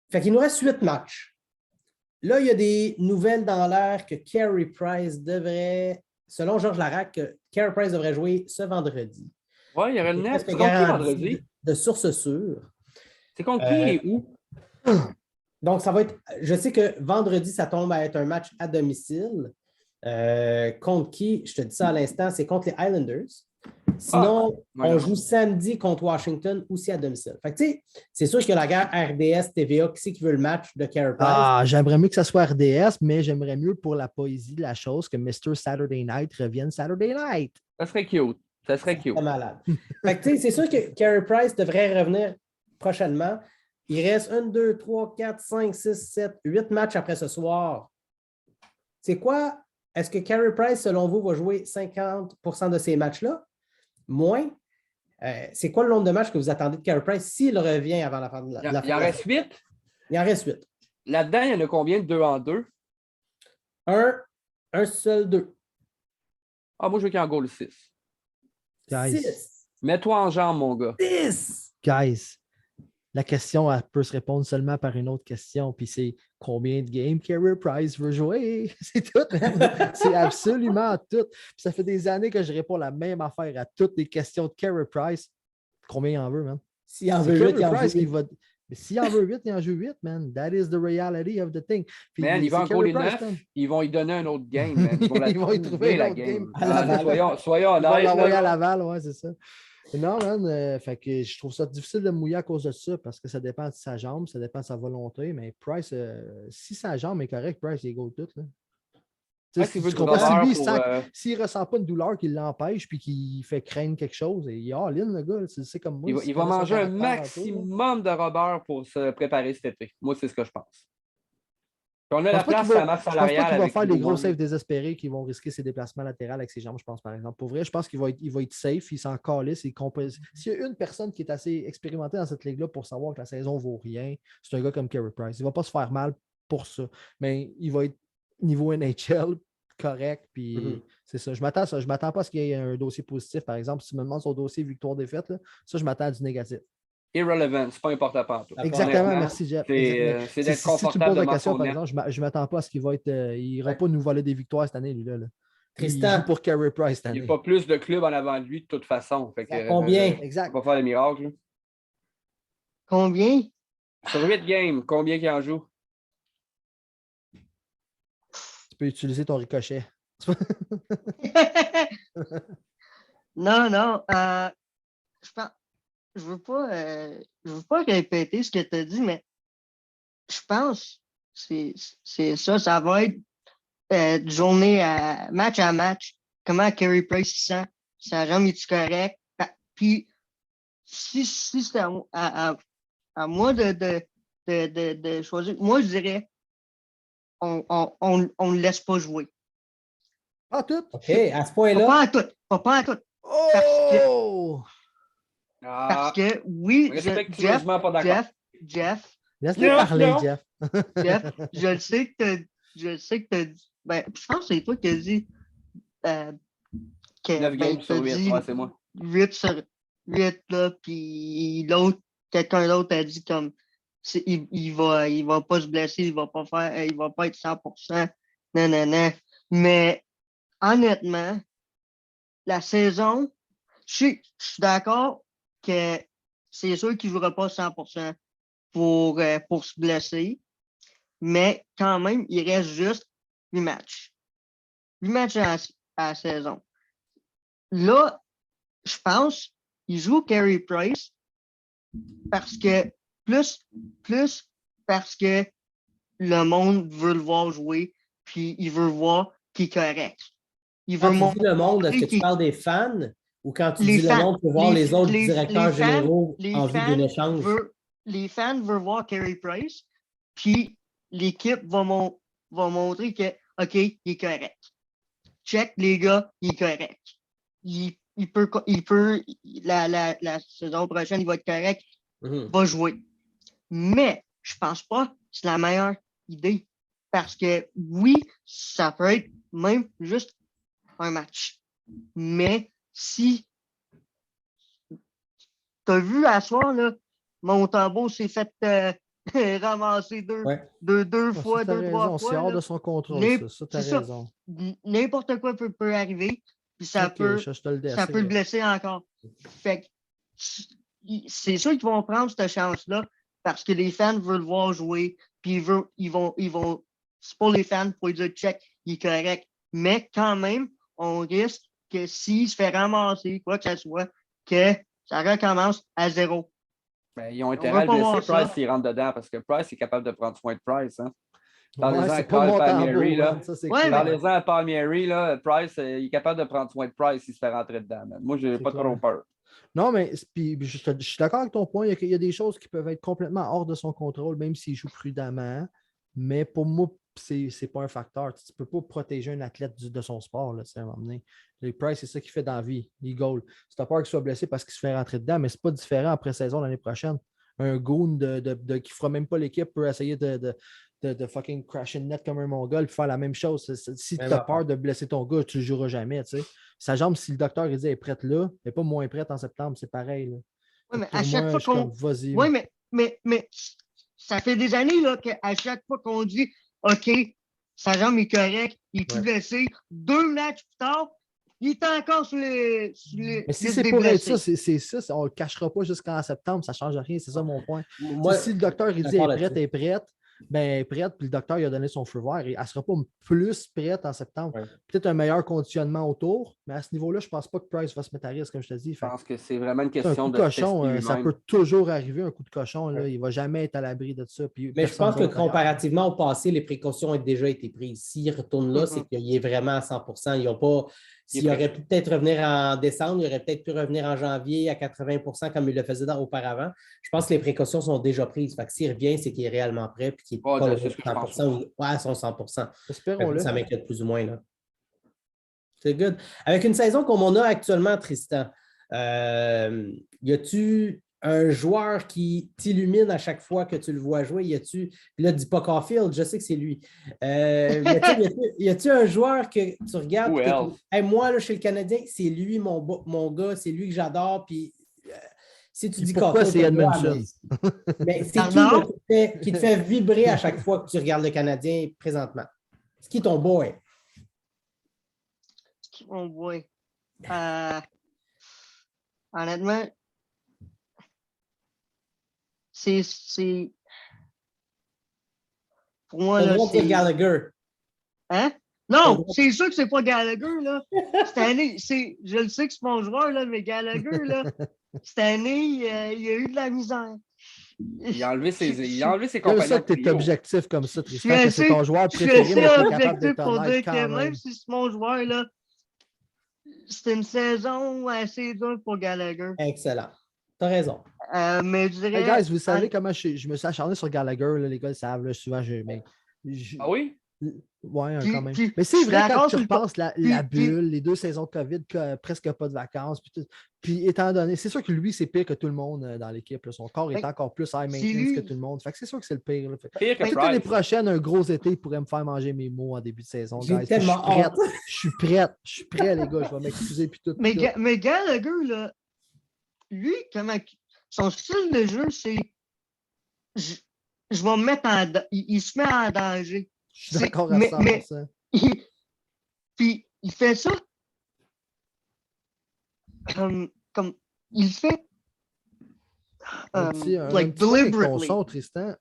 Fait qu'il nous reste 8 matchs. Là, il y a des nouvelles dans l'air que Carey Price devrait, selon Georges Larac, que Carey Price devrait jouer ce vendredi. Oui, il y aurait le net. C'est contre qui vendredi? De source sûre. C'est contre qui et où? Donc, ça va être. Je sais que vendredi, ça tombe à être un match à domicile. Contre qui? Je te dis ça à l'instant, c'est contre les Islanders. Sinon, on joue samedi contre Washington aussi à domicile. Fait que, tu sais, c'est sûr qu'il y a la guerre RDS-TVA. Qui c'est qui veut le match de Carey Price? J'aimerais mieux que ça soit RDS, mais j'aimerais mieux pour la poésie de la chose que Mr. Saturday Night revienne Saturday Night. Ça serait cute. C'est malade. Fait que, tu sais, c'est sûr que Carey Price devrait revenir prochainement. Il reste 1, 2, 3, 4, 5, 6, 7, 8 matchs après ce soir. C'est quoi? Est-ce que Carey Price, selon vous, va jouer 50% de ces matchs-là? Moins? C'est quoi le nombre de matchs que vous attendez de Carey Price s'il revient avant la fin de la fin? Il en reste 8? Il en reste 8. Là-dedans, il y en a combien de 2 en 2? Un seul 2. Ah, moi, je veux qu'il en goal 6. 6. Mets-toi en jambe, mon gars. 10. Guys, la question, elle peut se répondre seulement par une autre question, puis c'est combien de games Carey Price veut jouer? C'est tout. C'est absolument tout. Puis ça fait des années que je réponds la même affaire à toutes les questions de Carey Price. Combien il en veut, man? S'il en veut 8, il en veut 8. Mais s'il en veut 8, il en joue 8, man. That is the reality of the thing. Puis man, il va en les 9, ils vont lui donner un autre game, man. Ils vont y trouver un autre game. Soyons honnêtes. Ils vont l'envoyer à Laval, ouais, c'est ça. Non, man, fait que je trouve ça difficile de mouiller à cause de ça parce que ça dépend de sa jambe, ça dépend de sa volonté. Mais Price, si sa jambe est correcte, Price, il go tout. Là. S'il ne ressent pas une douleur qui l'empêche puis qui fait craindre quelque chose, il all-in, le gars, c'est comme moi. Il va manger un maximum de Robert pour se préparer cet été. Moi, c'est ce que je pense. Puis on a la place à la masse salariale. Je pense pas qu'il va faire des gros saves désespérés qui vont risquer ses déplacements latéraux avec ses jambes, je pense, par exemple. Pour vrai, je pense qu'il va être safe, il s'en calisse. S'il y a une personne qui est assez expérimentée dans cette ligue-là pour savoir que la saison vaut rien, c'est un gars comme Carey Price. Il ne va pas se faire mal pour ça. Mais il va être niveau NHL correct. Puis c'est ça. Je m'attends pas à ce qu'il y ait un dossier positif, par exemple. Si tu me demandes son dossier victoire-défaite, ça, je m'attends à du négatif. Irrelevant, c'est pas important pour toi. Exactement, merci Jeff. C'est d'être confortable. Si tu me poses la question, par exemple, je ne m'attends pas à ce qu'il va être. Il n'ira pas nous voler des victoires cette année, lui-là. Tristan. Il joue pour Carey Price cette année. Il n'y a pas plus de clubs en avant de lui de toute façon. Fait que, combien? Exact. On va faire le miracle. Combien? Sur 8 games, combien qu'il en joue? Tu peux utiliser ton ricochet. Non. Je veux pas répéter ce que tu as dit, mais je pense que c'est ça. Ça va être journée match à match. Comment Carey Price se sent? Sa jambe est-tu correct? Puis, si c'est à moi de choisir, moi, je dirais on ne laisse pas jouer. Pas tout? OK, à ce point-là. Pas à tout. Oh! Parce que oui, Jeff. Laisse-le parler, Jeff. Jeff, je sais que tu as dit. Ben, je pense que c'est toi qui as dit. 9 games sur 8, c'est moi. 8 sur 8, là, puis quelqu'un d'autre a dit comme il va pas se blesser, il va pas être 100%. Non. Mais honnêtement, la saison, je suis d'accord que c'est sûr qu'il ne jouera pas 100% pour se blesser, mais quand même, il reste juste 8 matchs. 8 matchs à la saison. Là, je pense qu'il joue Carey Price parce que plus parce que le monde veut le voir jouer, puis il veut voir qu'il est correct. Quand tu dis le monde, est-ce que tu parles des fans ou quand tu dis le monde pour voir les autres directeurs généraux en vue d'un échange? Les fans veulent voir Carey Price, puis l'équipe va montrer que, OK, il est correct. Check, les gars, il est correct. Il peut la saison prochaine, il va être correct, va jouer. Mais je pense pas que c'est la meilleure idée. Parce que oui, ça peut être même juste un match. Mais si tu as vu à soir, là, Montembeault s'est fait ramasser deux fois, deux, trois fois. C'est hors de son contrôle, ça. Tu as raison. N'importe quoi peut arriver, puis ça peut le blesser encore. Fait que c'est sûr qu'ils vont prendre cette chance-là parce que les fans veulent le voir jouer, puis ils vont c'est pour les fans, pour dire check, il est correct. Mais quand même, on risque que s'il se fait ramasser, quoi que ce soit, que ça recommence à 0. Ben, ils ont intérêt à le laisser Price s'il rentre dedans parce que Price est capable de prendre soin de Price. Hein? Parlez-en à Carl Palmieri. Parlez-en à Palmieri. Price, il est capable de prendre soin de Price s'il se fait rentrer dedans. Man. Moi, je n'ai pas trop peur. Non, mais je suis d'accord avec ton point. Il y a des choses qui peuvent être complètement hors de son contrôle, même s'il joue prudemment. Mais pour moi, c'est pas un facteur. Tu ne peux pas protéger un athlète de son sport. Là, à un moment donné. Les Price, c'est ça qu'il fait dans la vie. Il goal. Tu as peur qu'il soit blessé parce qu'il se fait rentrer dedans, mais c'est pas différent après saison l'année prochaine. Un goon qui ne fera même pas l'équipe peut essayer de fucking crasher une net comme un mongol et faire la même chose. Si tu as peur de blesser ton gars, tu ne le joueras jamais. Tu sais. Sa jambe, si le docteur il dit, elle est prête là, elle n'est pas moins prête en septembre, c'est pareil. Oui, mais à chaque fois qu'on. Oui, mais ça fait des années là, qu'à chaque fois qu'on dit OK, sa jambe est correcte, il est plus blessé, 2 matchs plus tard, il est encore sur les. Mais si c'est pour être ça, c'est ça. On ne le cachera pas jusqu'en septembre, ça ne change rien. C'est ça mon point. Si le docteur il dit elle est prête, ben elle est prête, puis le docteur il a donné son feu vert, elle ne sera pas plus prête en septembre. Ouais. Peut-être un meilleur conditionnement autour, mais à ce niveau-là, je ne pense pas que Price va se mettre à risque, comme je te dis. Je pense que c'est vraiment une question de cochon. Ça peut toujours arriver, un coup de cochon. Là, il ne va jamais être à l'abri de ça. Mais je pense que comparativement au passé, les précautions ont déjà été prises. S'il retourne là, c'est qu'il est vraiment à 100%. Ils n'ont pas. S'il aurait pu peut-être revenir en décembre, il aurait peut-être pu revenir en janvier à 80% comme il le faisait auparavant. Je pense que les précautions sont déjà prises. Fait que s'il revient, c'est qu'il est réellement prêt et qu'il est pas à 100% ou à son 100%. Espérons-le. Ça m'inquiète plus ou moins. Là. C'est good. Avec une saison comme on a actuellement, Tristan, y a-tu un joueur qui t'illumine à chaque fois que tu le vois jouer? Y a-tu, là, dis pas Caulfield, je sais que c'est lui. Y a-tu un joueur que tu regardes? Hey, moi, là, chez le Canadien, c'est lui, mon gars, c'est lui que j'adore. Puis si tu dis pourquoi c'est Edmondson? Mais c'est qui te fait vibrer à chaque fois que tu regardes le Canadien présentement? C'est qui ton boy? Mon boy. Honnêtement, c'est. Pour moi, là, c'est Gallagher. Hein? Non, c'est sûr que c'est pas Gallagher, là. Cette année, je le sais que c'est mon joueur, là, mais Gallagher, là, cette année, il a eu de la misère. Il a enlevé ses compagnons. C'est ça que tu es objectif comme ça, Tristan, que c'est ton joueur préféré, mais tu es capable d'être pour dire quand que même si c'est mon joueur, là, c'était une saison assez dure pour Gallagher. Excellent. T'as raison. Mais je dirais... Hey guys, vous savez comment je me suis acharné sur Gallagher, là, les gars le savent, là, souvent, Ah oui? Oui, quand même. Mais c'est vrai, quand tu repenses la bulle, les 2 saisons de COVID, presque pas de vacances, puis étant donné, c'est sûr que lui, c'est pire que tout le monde dans l'équipe. Là. Son corps est encore plus high maintenance que tout le monde. Fait que c'est sûr que c'est le pire. Là. Pire que peut-être l'année prochaine, un gros été, il pourrait me faire manger mes mots en début de saison. Guys. Je suis prêt, les gars. Je vais m'excuser. Puis tout. Mais Gallagher, là, lui, son style de jeu, c'est je vais me mettre il se met en danger. Je suis d'accord à 100%. Puis il fait ça comme il fait deliberately. Ton son, Tristan,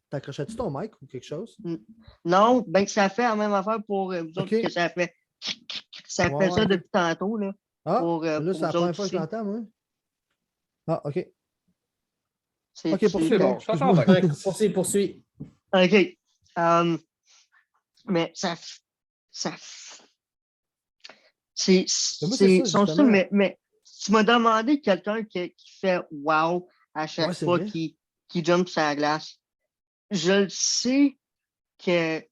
t'accrochais-tu ton mic ou quelque chose? Non, ben ça fait la même affaire pour vous autres que ça fait. Ça fait ça depuis tantôt. Là, là, c'est la première fois que je l'entends, moi. Ah, OK. OK, poursuis. Poursuis. OK. Mais ça c'est son style, mais tu m'as demandé quelqu'un qui fait wow à chaque fois qu'il jump sur la glace. Je le sais que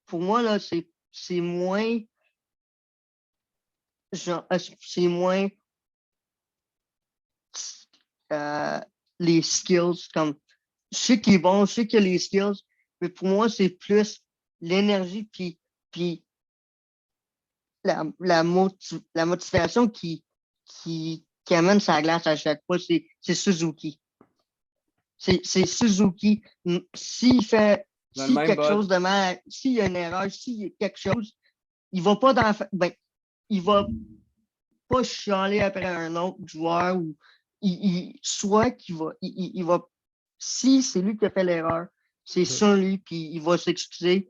pour moi, là, c'est moins les skills, comme je sais qu'il est bon, je sais qu'il a les skills, mais pour moi, c'est plus l'énergie puis la motivation qui amène sa glace à chaque fois, c'est Suzuki. C'est Suzuki. S'il fait quelque chose de mal, s'il y a une erreur, s'il y a quelque chose, il va pas il va pas chialer après un autre joueur ou soit qu'il va si c'est lui qui a fait l'erreur, c'est sur lui, puis il va s'excuser.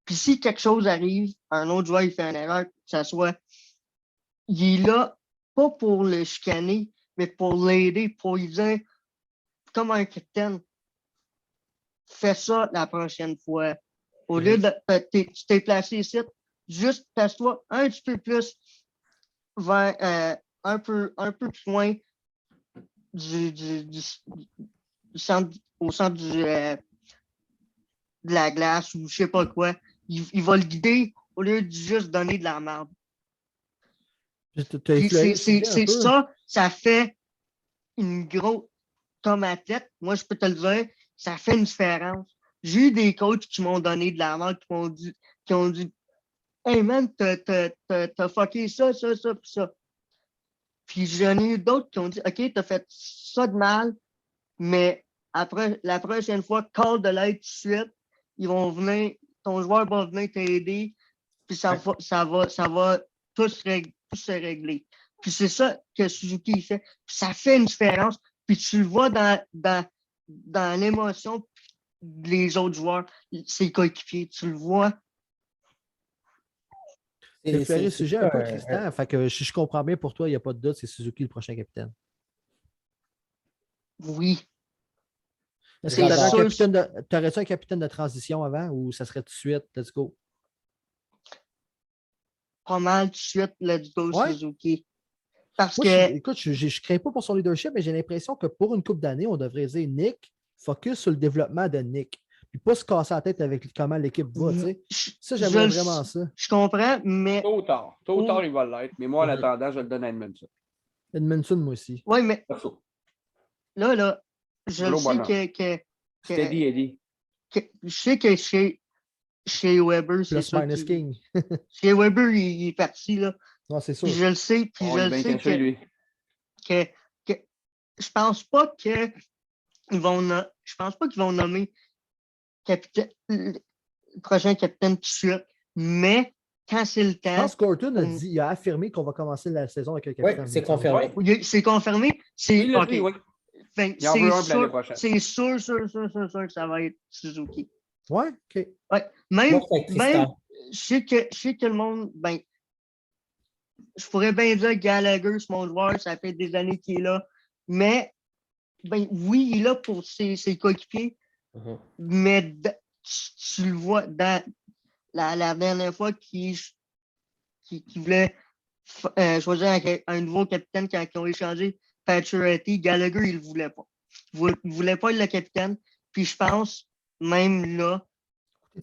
Puis si quelque chose arrive, un autre joueur il fait une erreur, que ça soit, il est là pas pour le chicaner, mais pour l'aider, pour lui dire, comme un capitaine, fais ça la prochaine fois. Au lieu de tu t'es placé ici, juste place-toi un petit peu plus vers un peu plus loin du centre, au centre de la glace ou je sais pas quoi. Il va le guider au lieu de juste donner de la merde. C'est ça fait une grosse, comme athlète, moi je peux te le dire, ça fait une différence. J'ai eu des coachs qui m'ont donné de la merde, qui ont dit hey man, t'as fucké ça, puis ça. Puis j'en ai eu d'autres qui ont dit OK, t'as fait ça de mal, mais après, la prochaine fois, call de l'aide tout de suite, ils vont venir, ton joueur va venir t'aider, puis ça va tous tout se régler. Puis c'est ça que Suzuki fait. Puis ça fait une différence. Puis tu le vois dans l'émotion des autres joueurs, ses coéquipiers. Tu le vois. Tu as éclairé le sujet un peu, Tristan. Fait que je comprends bien pour toi, il n'y a pas de doute, c'est Suzuki le prochain capitaine. Oui. Est-ce que tu aurais-tu un capitaine de transition avant ou ça serait tout de suite, let's go? Pas mal tout de suite, let's go, ouais? Suzuki. Parce moi, que. Écoute, je ne crains pas pour son leadership, mais j'ai l'impression que pour une couple d'années, on devrait dire Nick, focus sur le développement de Nick. Puis pas se casser la tête avec comment l'équipe va. Ça, j'aimerais vraiment ça. Je comprends, mais. Tôt ou tard, il va l'être. Mais moi, en attendant, je le donne à Edmondson. Edmondson, moi aussi. Oui, mais. Là, je le sais que. Steady Eddie. Je sais que chez Weber, c'est ça. Plus King. Chez Weber, il est parti, là. Non, c'est sûr. Puis je le sais, puis je le sais que je pense pas qu'ils vont nommer le prochain capitaine tout de suite, mais quand c'est le temps. Je pense qu'Orton il a affirmé qu'on va commencer la saison avec le capitaine. Oui, c'est confirmé. Oui, c'est confirmé. C'est OK. C'est sûr que ça va être Suzuki. Ouais, OK. Ouais. Même je sais que le monde, je pourrais bien dire que Gallagher, c'est mon joueur, ça fait des années qu'il est là. Mais, oui, il est là pour ses coéquipiers. Mais tu le vois dans la dernière fois qu'il voulait choisir un nouveau capitaine quand ils ont échangé Pacioretty, Gallagher, il ne le voulait pas. Il ne voulait pas être le capitaine. Puis je pense, même là,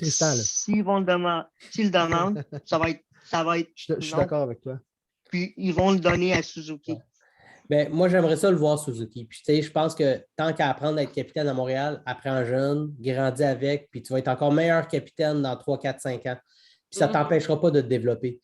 s'ils le demandent, ça va être. Je suis d'accord avec toi. Puis ils vont le donner à Suzuki. Ben, moi, j'aimerais ça le voir, Suzuki. Puis, je pense que tant qu'à apprendre à être capitaine à Montréal, apprends jeune, grandis avec, puis tu vas être encore meilleur capitaine dans 3, 4, 5 ans. Puis ça ne t'empêchera pas de te développer.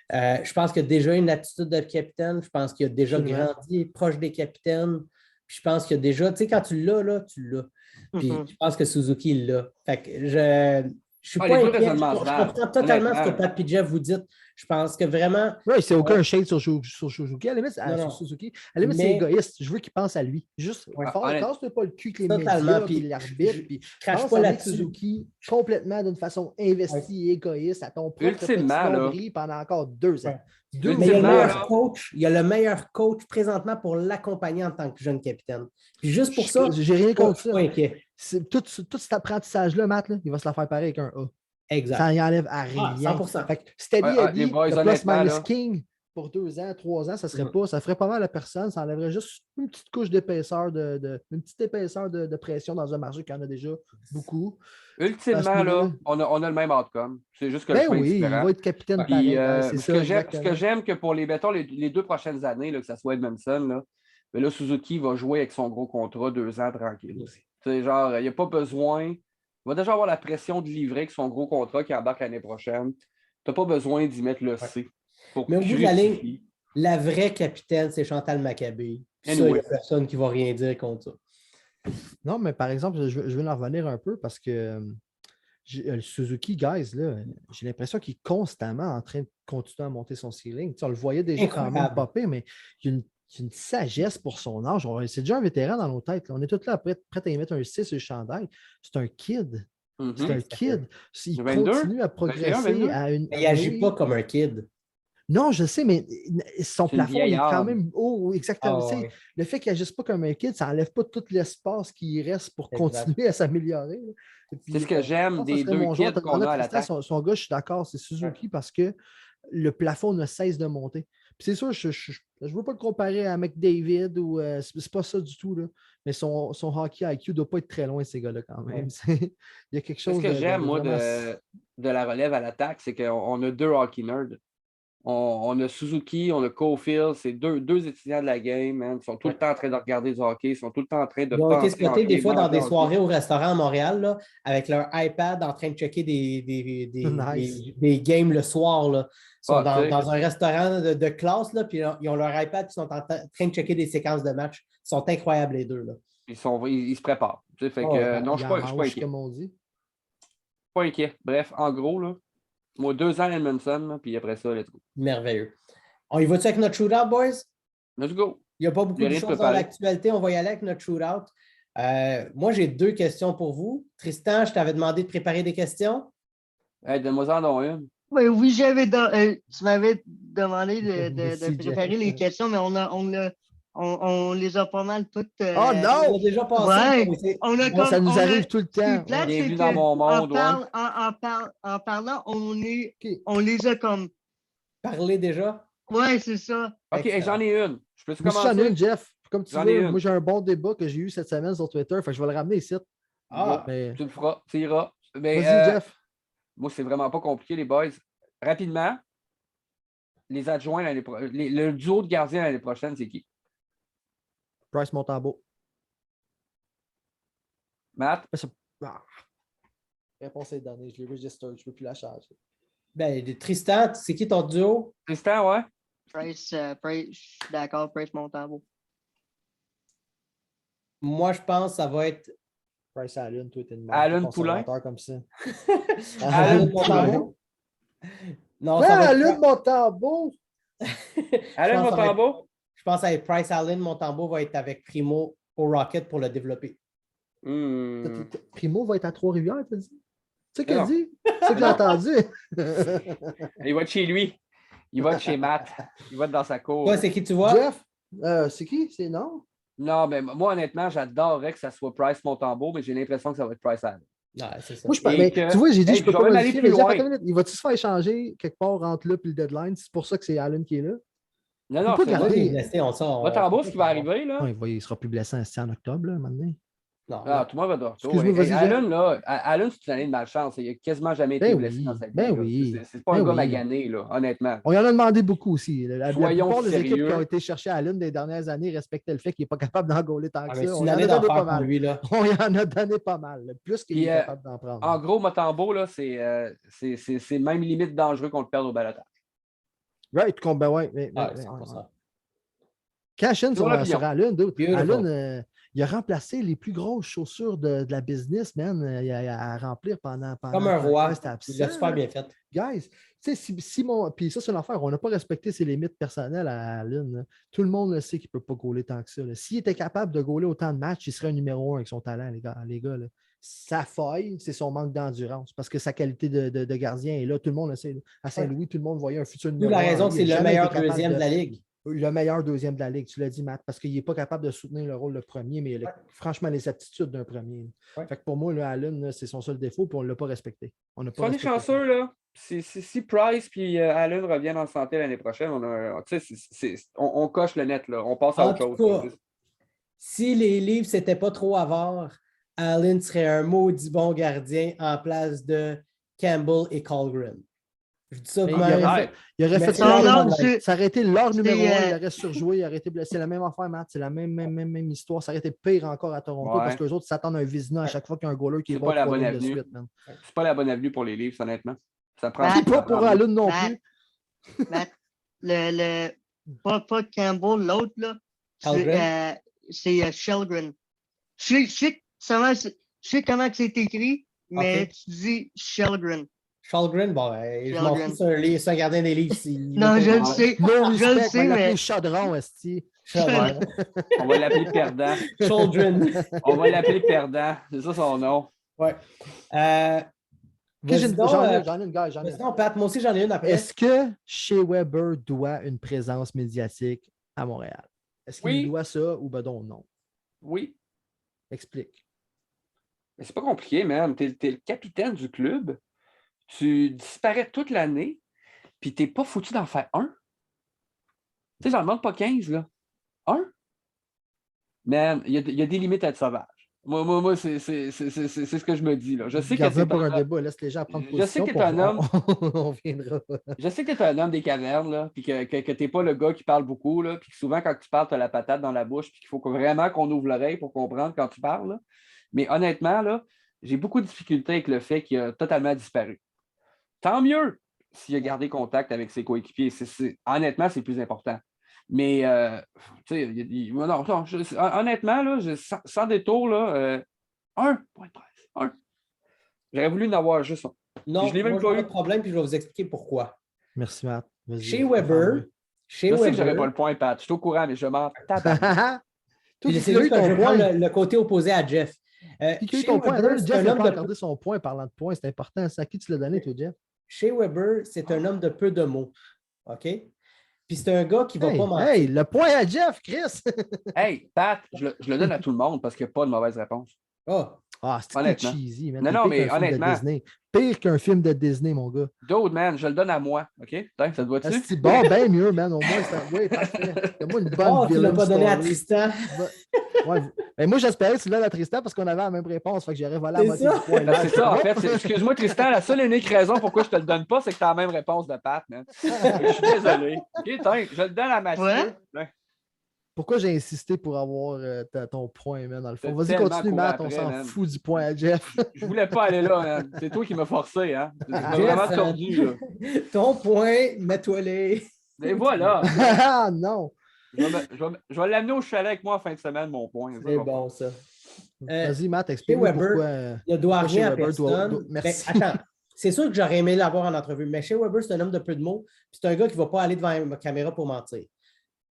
Je pense qu'il y a déjà une attitude de capitaine. Je pense qu'il a déjà grandi proche des capitaines. Puis je pense qu'il y a déjà, tu sais, quand tu l'as, là, tu l'as. Puis je pense que Suzuki l'a. Fait que je suis pas inquiet. Je comprends totalement ce que Pat et Jeff vous dites. Je pense que vraiment. Oui, c'est aucun shade sur Suzuki. À la limite, sur Suzuki. À la limite, c'est égoïste. Je veux qu'il pense à lui. Juste, casse-toi pas le cul que les médias, puis l'arbitre, puis crache pas là-dessus. Suzuki complètement d'une façon investie et égoïste à ton propre petit nombril pendant encore 2 ans. Mais il y a le meilleur coach présentement pour l'accompagner en tant que jeune capitaine. Puis juste pour ça, j'ai rien contre ça. Tout cet apprentissage-là, Matt, là, il va se la faire pareil avec un A. Exact. Ça n'y enlève à rien. 100%. Fait que Steady Eddie, le plus King pour 2 ans, 3 ans, ça ferait pas mal à personne. Ça enlèverait juste une petite couche d'épaisseur, une petite épaisseur de pression dans un marché qui en a déjà beaucoup. Ultimement, là, on a le même outcome. C'est juste que le choix est différent. Il va être capitaine pareil. Ce que j'aime que pour les 2 prochaines années, là, que ce soit Edmondson, là, mais là, Suzuki va jouer avec son gros contrat 2 ans tranquille aussi. Genre, il n'y a pas besoin. Il va déjà avoir la pression de livrer avec son gros contrat qui embarque l'année prochaine. Tu n'as pas besoin d'y mettre le C. Mais au bout de la ligne, la vraie capitaine, c'est Chantal Maccabé. Ça, il n'y a personne qui ne va rien dire contre ça. Non, mais par exemple, je vais en revenir un peu parce que le Suzuki, guys, là, j'ai l'impression qu'il est constamment en train de continuer à monter son ceiling. On le voyait déjà quand même popper, mais il y a une sagesse pour son âge. C'est déjà un vétéran dans nos têtes. Là. On est tous là prêts à y mettre un 6 sur le chandail. C'est un kid. C'est un kid. Il continue à progresser à une. Il n'agit pas comme un kid. Non, je sais, mais son plafond est quand même haut. Exactement. Le fait qu'il n'agisse pas comme un kid, ça n'enlève pas tout l'espace qui reste pour continuer à s'améliorer. C'est ce que j'aime des 2 kids qu'on a à l'attaque. Son gars, je suis d'accord, c'est Suzuki parce que le plafond ne cesse de monter. Puis c'est sûr, je ne veux pas le comparer à McDavid ou c'est pas ça du tout, là. Mais son hockey IQ ne doit pas être très loin, ces gars-là, quand même. Il y a quelque chose. Ce que j'aime, moi, de la relève à l'attaque, c'est qu'on a 2 hockey nerds. On a Suzuki, on a Caulfield, c'est deux étudiants de la game, man. Ils sont tout le temps en train de regarder du hockey, ils sont tout le temps en train de Ils ont été spotés des fois dans des soirées au restaurant à Montréal, là, avec leur iPad en train de checker des games le soir. Là. Ils sont dans un restaurant de classe, là, puis ils ont leur iPad, ils sont en train de checker des séquences de match. Ils sont incroyables, les deux. Là. Ils se préparent. Fait que, non, je ne suis pas inquiet. Comme on dit. Pas inquiet. Bref, en gros, là, moi, 2 ans à Edmondson, puis après ça, let's go. Merveilleux. On y va-tu avec notre shootout, boys? Let's go. Il n'y a pas beaucoup de choses dans l'actualité. On va y aller avec notre shootout. Moi, j'ai 2 questions pour vous. Tristan, je t'avais demandé de préparer des questions. Hey, donne-moi en une. Oui, tu m'avais demandé de préparer les questions, mais on les a pas mal toutes. Oh non! On a déjà passé. Ouais, ça nous arrive tout le temps. Bienvenue dans mon monde. En parlant, on les a comme. Parlé déjà? Ouais, c'est ça. OK, j'en ai une. Je peux Moi, commencer? j'en ai une, Jeff. Comme tu veux. Une. Moi, j'ai un bon débat que j'ai eu cette semaine sur Twitter. Fait que je vais le ramener ici. Mais... Tu le feras. Tu iras. Vas-y, Jeff. Moi, c'est vraiment pas compliqué, les boys. Rapidement, les adjoints le duo de gardiens l'année prochaine, c'est qui? Price Montembeault. Matt? Réponse est donnée. Je l'ai registré. Je ne peux plus la charger. Ben, Tristan, c'est qui ton duo? Tristan, ouais. Price, je suis d'accord, Price Montembeault. Moi, je pense que ça va être Price Allen, toi, t'es une Allen Poulain. comme ça. Allen Montembeault? Non, ça va Allen Montembeault. Allen Montembeault? Je pense que Price Allen Montembeault va être avec Primo au Rocket pour le développer. Primo va être à Trois-Rivières, t'as dit? Tu sais qu'il a dit? C'est ce que j'ai entendu. Il va être chez lui. Il va être chez Matt. Il va être dans sa cour. Toi, c'est qui tu vois? Jeff? C'est qui? C'est non? Non, mais moi, honnêtement, j'adorerais que ça soit Price Montembeault, mais j'ai l'impression que ça va être Price Allen. Ouais, c'est ça. Moi, tu vois, j'ai dit, je peux pas modifier, mais Jeff, il va-tu se faire échanger quelque part entre là et le deadline? C'est pour ça que c'est Allen qui est là? Non, c'est pas blessé, Montembeault, ce qui va arriver, là. Non, il sera plus blessé en octobre, là, maintenant. Non, tout le monde va dormir. Excuse-moi, vas-y. Allen, c'est une année de malchance. Il n'a quasiment jamais été blessé dans sa vie. C'est pas un gars magané, là, honnêtement. On y en a demandé beaucoup aussi. La plupart des équipes qui ont été cherchées à Allen des dernières années respectaient le fait qu'il n'est pas capable d'en gauler tant que ça. On y en a donné pas mal. On y en a donné pas mal. Plus qu'il est capable d'en prendre. En gros, Montembeault, là, c'est même limite dangereux qu'on le perde au balotage. Right, Cash-in sur Allen. Allen, il a remplacé les plus grosses chaussures de la business, man, à remplir pendant comme un roi. Il a super bien fait. Guys, tu sais, puis ça, c'est une affaire. On n'a pas respecté ses limites personnelles à Allen. Tout le monde le sait qu'il ne peut pas gauler tant que ça. S'il était capable de gauler autant de matchs, il serait un numéro 1 avec son talent, les gars. Sa faille, c'est son manque d'endurance parce que sa qualité de gardien est là. Tout le monde le sait. À Saint-Louis, tout le monde voyait un futur numéro 1. La raison que c'est le meilleur deuxième de la Ligue. Le meilleur deuxième de la Ligue, tu l'as dit, Matt, parce qu'il n'est pas capable de soutenir le rôle de premier, mais il a franchement les aptitudes d'un premier. Fait que pour moi, Allen, c'est son seul défaut, puis on ne l'a pas respecté. On est chanceux, là. Si Price et Allen reviennent en santé l'année prochaine, on coche le net, là. On passe à autre chose. Si les Leafs n'étaient pas trop avares, Allen serait un maudit bon gardien en place de Campbell et Colgren. Je dis ça de même. Il aurait fait ça aurait été leur numéro 1, il aurait surjoué, il aurait été blessé. C'est la même affaire, Matt, c'est la même histoire. Ça aurait été pire encore à Toronto parce que les autres s'attendent à un Vizina à chaque fois qu'il y a un goaler qui est bon pour de suite. C'est pas la bonne avenue pour les Leafs, honnêtement. Ça prend pas pour Allen non plus. Matt, pas Campbell, l'autre, là, c'est Shelgren. Je sais comment c'est écrit, mais tu dis Shelgren. Shelgren, je m'en fous, c'est un gardien des Leafs. Non, je le sais. Je le sais, mais. Chaudron, esti. On va l'appeler perdant. Shelgren. On va l'appeler perdant. C'est ça son nom. Ouais. J'en ai une, gars. Non, Pat, moi aussi, j'en ai une après. Est-ce que Shea Weber doit une présence médiatique à Montréal? Est-ce qu'il doit ça ou ben donc non? Oui. Explique. Mais c'est pas compliqué, man. T'es le capitaine du club. Tu disparais toute l'année, puis t'es pas foutu d'en faire un. Tu sais, j'en demande pas 15, là. Un? Man, il y a des limites à être sauvage. Moi c'est ce que je me dis, là. Je sais que pour un débat, laisse les gens prendre position. Je sais que t'es un homme. On viendra. Je sais que t'es un homme des cavernes, là, puis que t'es pas le gars qui parle beaucoup, là, puis que souvent, quand tu parles, t'as la patate dans la bouche, puis qu'il faut vraiment qu'on ouvre l'oreille pour comprendre quand tu parles, là. Mais honnêtement, là, j'ai beaucoup de difficultés avec le fait qu'il a totalement disparu. Tant mieux s'il a gardé contact avec ses coéquipiers. Honnêtement, c'est plus important. Mais, tu sais, honnêtement, là, sans détour, là, un point de presse. Un. J'aurais voulu en avoir juste un. Non, je n'ai pas de problème, puis je vais vous expliquer pourquoi. Merci, Matt. Shea Weber Chez Je sais Weber, que j'aurais pas le point, Pat. Je suis au courant, mais je m'en tape. c'est juste que je prends le côté opposé à Jeff. Qui a eu ton point? Jeff n'a pas accordé son point parlant de points. C'est important. C'est à qui tu l'as donné, toi, Jeff? Chez Weber, c'est un homme de peu de mots. OK? Puis c'est un gars qui ne va pas mentir. Hey, le point à Jeff, Chris! Hey, Pat, je le donne à tout le monde parce qu'il n'y a pas de mauvaise réponse. C'est cheesy, man. Non, mais honnêtement. Pire qu'un film de Disney, mon gars. D'autres, man, je le donne à moi. OK? Ça te voit-tu? C'est bon, bien mieux, man. Au moins, oui, parfait. Donne-moi une bonne tu ne l'as pas donné à Tristan. Moi, j'espérais que tu l'as à Tristan parce qu'on avait la même réponse. Fait que j'aurais volé à moitié du point. C'est ça, en fait. Excuse-moi, Tristan, la seule et unique raison pourquoi je ne te le donne pas, c'est que tu as la même réponse de Pat, man. Je suis désolé. OK, je le donne à Mathieu. Ouais. Pourquoi j'ai insisté pour avoir ton point, man, dans le fond? Vas-y, continue, Matt, on s'en fout du point à Jeff. Je voulais pas aller là, man. C'est toi qui m'as forcé, hein. Tu m'as vraiment tordu, là. Ton point, mets-toi-les. Et voilà. Ah non! Je vais l'amener au chalet avec moi en fin de semaine, mon point. C'est bon, ça. Vas-y, Matt, explique-moi pourquoi... Il ne doit rien à personne. Merci. Attends, c'est sûr que j'aurais aimé l'avoir en entrevue, mais chez Weber, c'est un homme de peu de mots. C'est un gars qui ne va pas aller devant une caméra pour mentir.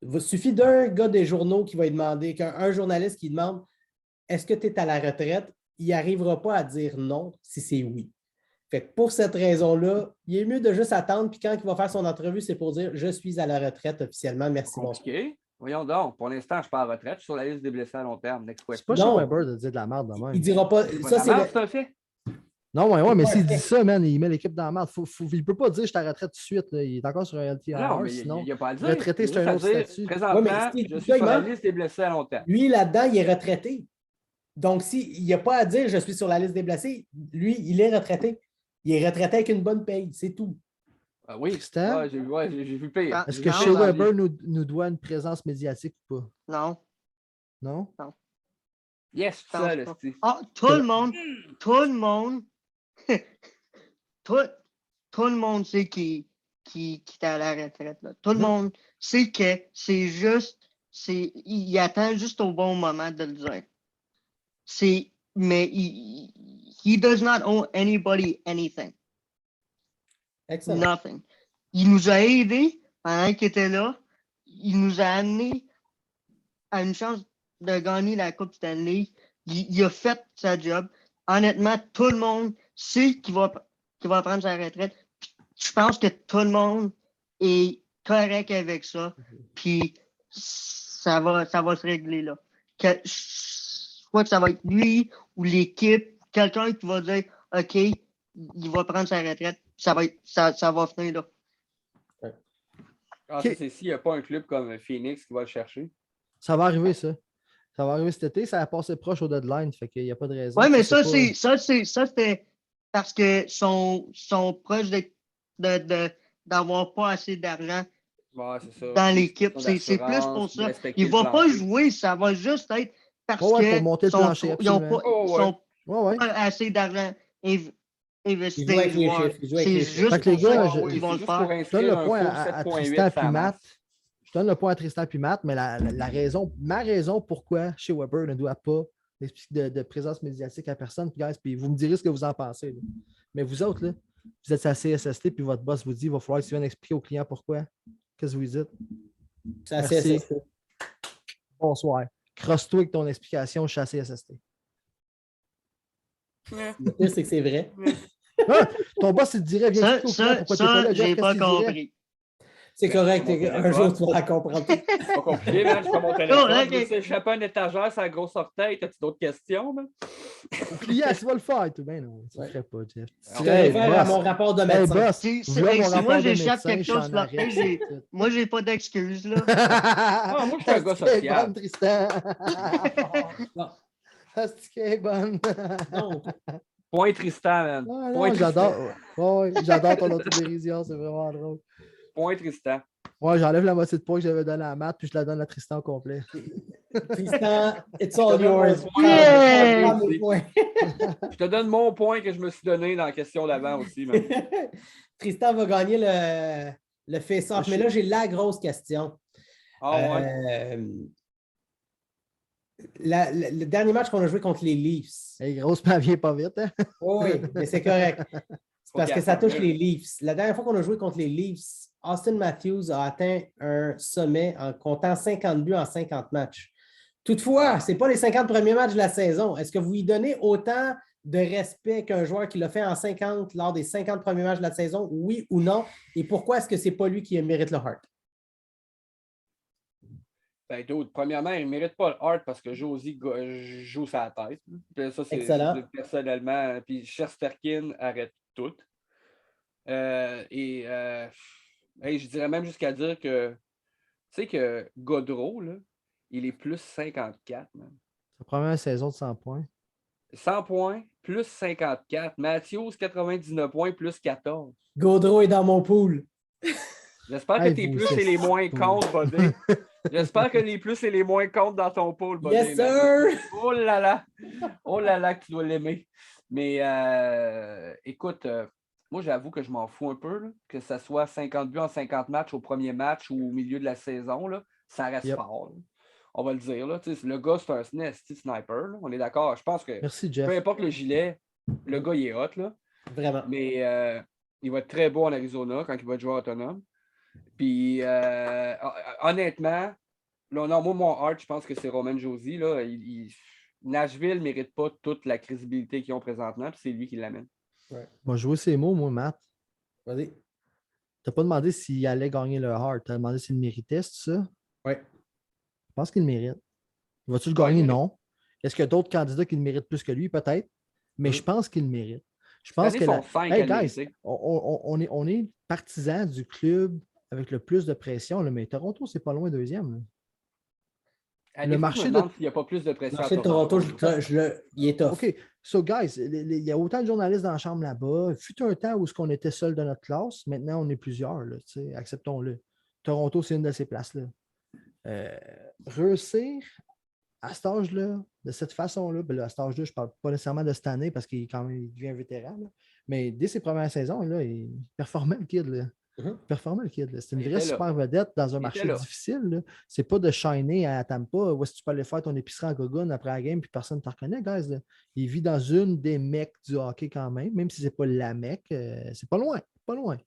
Il suffit d'un gars des journaux qui va lui demander, qu'un journaliste qui demande « Est-ce que tu es à la retraite? » Il n'arrivera pas à dire non si c'est oui. Fait que pour cette raison-là, il est mieux de juste attendre, puis quand il va faire son entrevue, c'est pour dire « Je suis à la retraite officiellement, merci beaucoup. » Voyons donc, pour l'instant, je ne suis pas à la retraite, je suis sur la liste des blessés à long terme. C'est pas chez Weber de dire de la merde de même. Il ne dira pas... Ça, c'est fait. Non, mais s'il dit ça, man, il met l'équipe dans la merde. Il ne peut pas dire je suis à la retraite tout de suite. Là. Il est encore sur un LTIR. Non, mais sinon, il n'y a pas à le dire. Retraité, c'est un autre statut. Présentement, je suis sur la liste des blessés à long terme. Lui, là-dedans, il est retraité. Donc, s'il n'y a pas à dire je suis sur la liste des blessés, lui, il est retraité. Il est retraité avec une bonne paye, c'est tout. Oui, j'ai vu pire. Est-ce que chez Weber nous doit une présence médiatique ou pas? Non. Non? Non. Yes, ça, le style. Tout le monde sait qu'il est à la retraite. Là. Tout le monde sait que c'est juste, il attend juste au bon moment de le dire. Mais he does not owe anybody anything. Excellent. Nothing. Il nous a aidés pendant qu'il était là. Il nous a amenés à une chance de gagner la Coupe Stanley. Il a fait sa job. Honnêtement, tout le monde sait qu'il va prendre sa retraite. Je pense que tout le monde est correct avec ça. Puis ça va se régler là. Je crois que ça va être lui ou l'équipe, quelqu'un qui va dire OK, il va prendre sa retraite. Ça va finir là. C'est s'il n'y a pas un club comme Phoenix qui va le chercher. Ça va arriver, ça. Ça va arriver cet été. Ça a passé proche au deadline. Fait qu'il n'y a pas de raison. Oui, mais ça, c'était parce que sont proches d'avoir pas assez d'argent dans l'équipe. C'est plus pour ça. Il ne va pas jouer. Ça va juste être parce qu'ils n'ont pas assez d'argent investi dans les joueurs. C'est juste pour ça qu'ils vont le faire. Je donne le point à Tristan puis Matt. Je donne le point à Tristan puis Matt, mais ma raison pourquoi chez Weber ne doit pas de présence médiatique à personne, puis vous me direz ce que vous en pensez. Là. Mais vous autres, là, vous êtes à CSST, puis votre boss vous dit il va falloir que tu viennes expliquer aux clients pourquoi. Qu'est-ce que vous dites? C'est à CSST. Bonsoir. Crosse-toi avec ton explication, je suis à CSST. Le pire, c'est que c'est vrai. Ton boss, il te dirait viens expliquer aux clients pourquoi tu n'es pas là. J'ai pas compris. C'est correct, un jour tu vas comprendre. C'est pas compliqué, man. Je prends mon téléphone. Je n'échappe pas un étagère sur la grosse orteil. As-tu d'autres questions, man? Le client, tu vas le faire, tout bien. Non, tu ne ferais pas, Jeff. Tu vas faire mon rapport de médecin. Si moi, j'échappe quelque chose sur l'orteil, moi, j'ai pas d'excuses, là. Moi, je suis un gars social. Bonne, Tristan. C'est bonne. Point Tristan, man. Non, j'adore. Ouais, j'adore ton autodérision, c'est vraiment drôle. Point Tristan. Ouais, j'enlève la moitié de points que j'avais donné à Matt, puis je la donne à Tristan au complet. Tristan, it's all yours. Je te donne mon point que je me suis donné dans la question d'avant aussi. Man. Tristan va gagner le face-off, mais là, j'ai la grosse question. Le dernier match qu'on a joué contre les Leafs. Hey, grosse, mais elle vient pas vite. Hein? Oui, mais c'est correct. C'est parce que ça touche les Leafs. La dernière fois qu'on a joué contre les Leafs, Austin Matthews a atteint un sommet en comptant 50 buts en 50 matchs. Toutefois, ce n'est pas les 50 premiers matchs de la saison. Est-ce que vous lui donnez autant de respect qu'un joueur qui l'a fait en 50 lors des 50 premiers matchs de la saison, oui ou non? Et pourquoi est-ce que ce n'est pas lui qui mérite le Hart? Ben, d'autres. Premièrement, il ne mérite pas le Hart parce que Josie joue sa tête. Puis ça, c'est personnellement. Puis Shesterkin arrête tout. Je dirais même jusqu'à dire que, tu sais que Gaudreau, là, il est plus 54. Man. Sa première saison de 100 points. 100 points, plus 54. Matthews, 99 points, plus 14. Gaudreau est dans mon pool. J'espère que tes plus et les moins comptent, Bodé. J'espère que les plus et les moins comptent dans ton pool, Bodé. Yes, sir! Oh là là! Oh là là, que tu dois l'aimer. Mais écoute, moi, j'avoue que je m'en fous un peu, là, que ce soit 50 buts en 50 matchs au premier match ou au milieu de la saison, là, ça reste fort. Là. On va le dire. Là, le gars, c'est un sniper. Là, on est d'accord. Je pense que merci, Jeff. Peu importe le gilet, le gars, il est hot. Là. Vraiment. Mais il va être très beau en Arizona quand il va être joueur autonome. Puis, honnêtement, là, non, moi, mon heart, je pense que c'est Roman Josi. Là, Nashville ne mérite pas toute la crédibilité qu'ils ont présentement, puis c'est lui qui l'amène. Ouais. Moi, jouer ces mots, moi, Matt. Vas-y. Tu n'as pas demandé s'il allait gagner le Hart. Tu as demandé s'il le méritait, c'est ça? Oui. Je pense qu'il le mérite. Va-tu le gagner? Non. Est-ce qu'il y a d'autres candidats qui le méritent plus que lui? Peut-être. Mais je pense qu'il le mérite. Je pense que hey, guys, on est partisans du club avec le plus de pression, là, mais Toronto, c'est pas loin deuxième. Le marché de... Il n'y a pas plus de pression. Le marché de Toronto, il est tough. OK. So, guys, il y a autant de journalistes dans la chambre là-bas. Fut un temps où on était seul de notre classe. Maintenant, on est plusieurs. Là, acceptons-le. Toronto, c'est une de ces places-là. Réussir à cet âge-là, de cette façon-là, ben là, à cet âge-là, je ne parle pas nécessairement de cette année parce qu'il devient un vétéran, là, mais dès ses premières saisons, là, il performait le kid. Là. C'est une vraie super vedette dans un marché difficile. C'est pas de shiner à Tampa où est-ce que tu peux aller faire ton épicerie en gogoune après la game puis personne ne te reconnaît, guys. Là. Il vit dans une des mecs du hockey quand même si c'est pas la mec. C'est pas loin. Pas loin.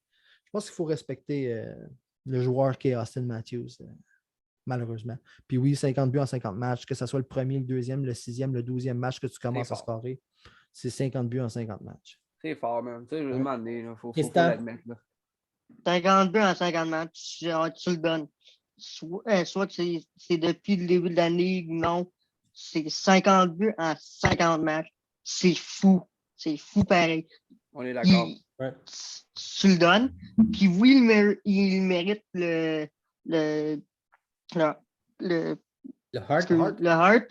Je pense qu'il faut respecter le joueur qui est Austin Matthews. Malheureusement. Puis oui, 50 buts en 50 matchs, que ce soit le premier, le deuxième, le sixième, le 12e match que tu commences à scorer, c'est 50 buts en 50 matchs. C'est fort, même. Tu sais, je vais demander, il faut l'admettre. 50 buts en 50 matchs, tu le donnes. Soit que c'est depuis le début de l'année ou non, c'est 50 buts en 50 matchs. C'est fou. C'est fou pareil. On est d'accord. Tu le donnes. Puis oui, il mérite le Hart. Le Hart.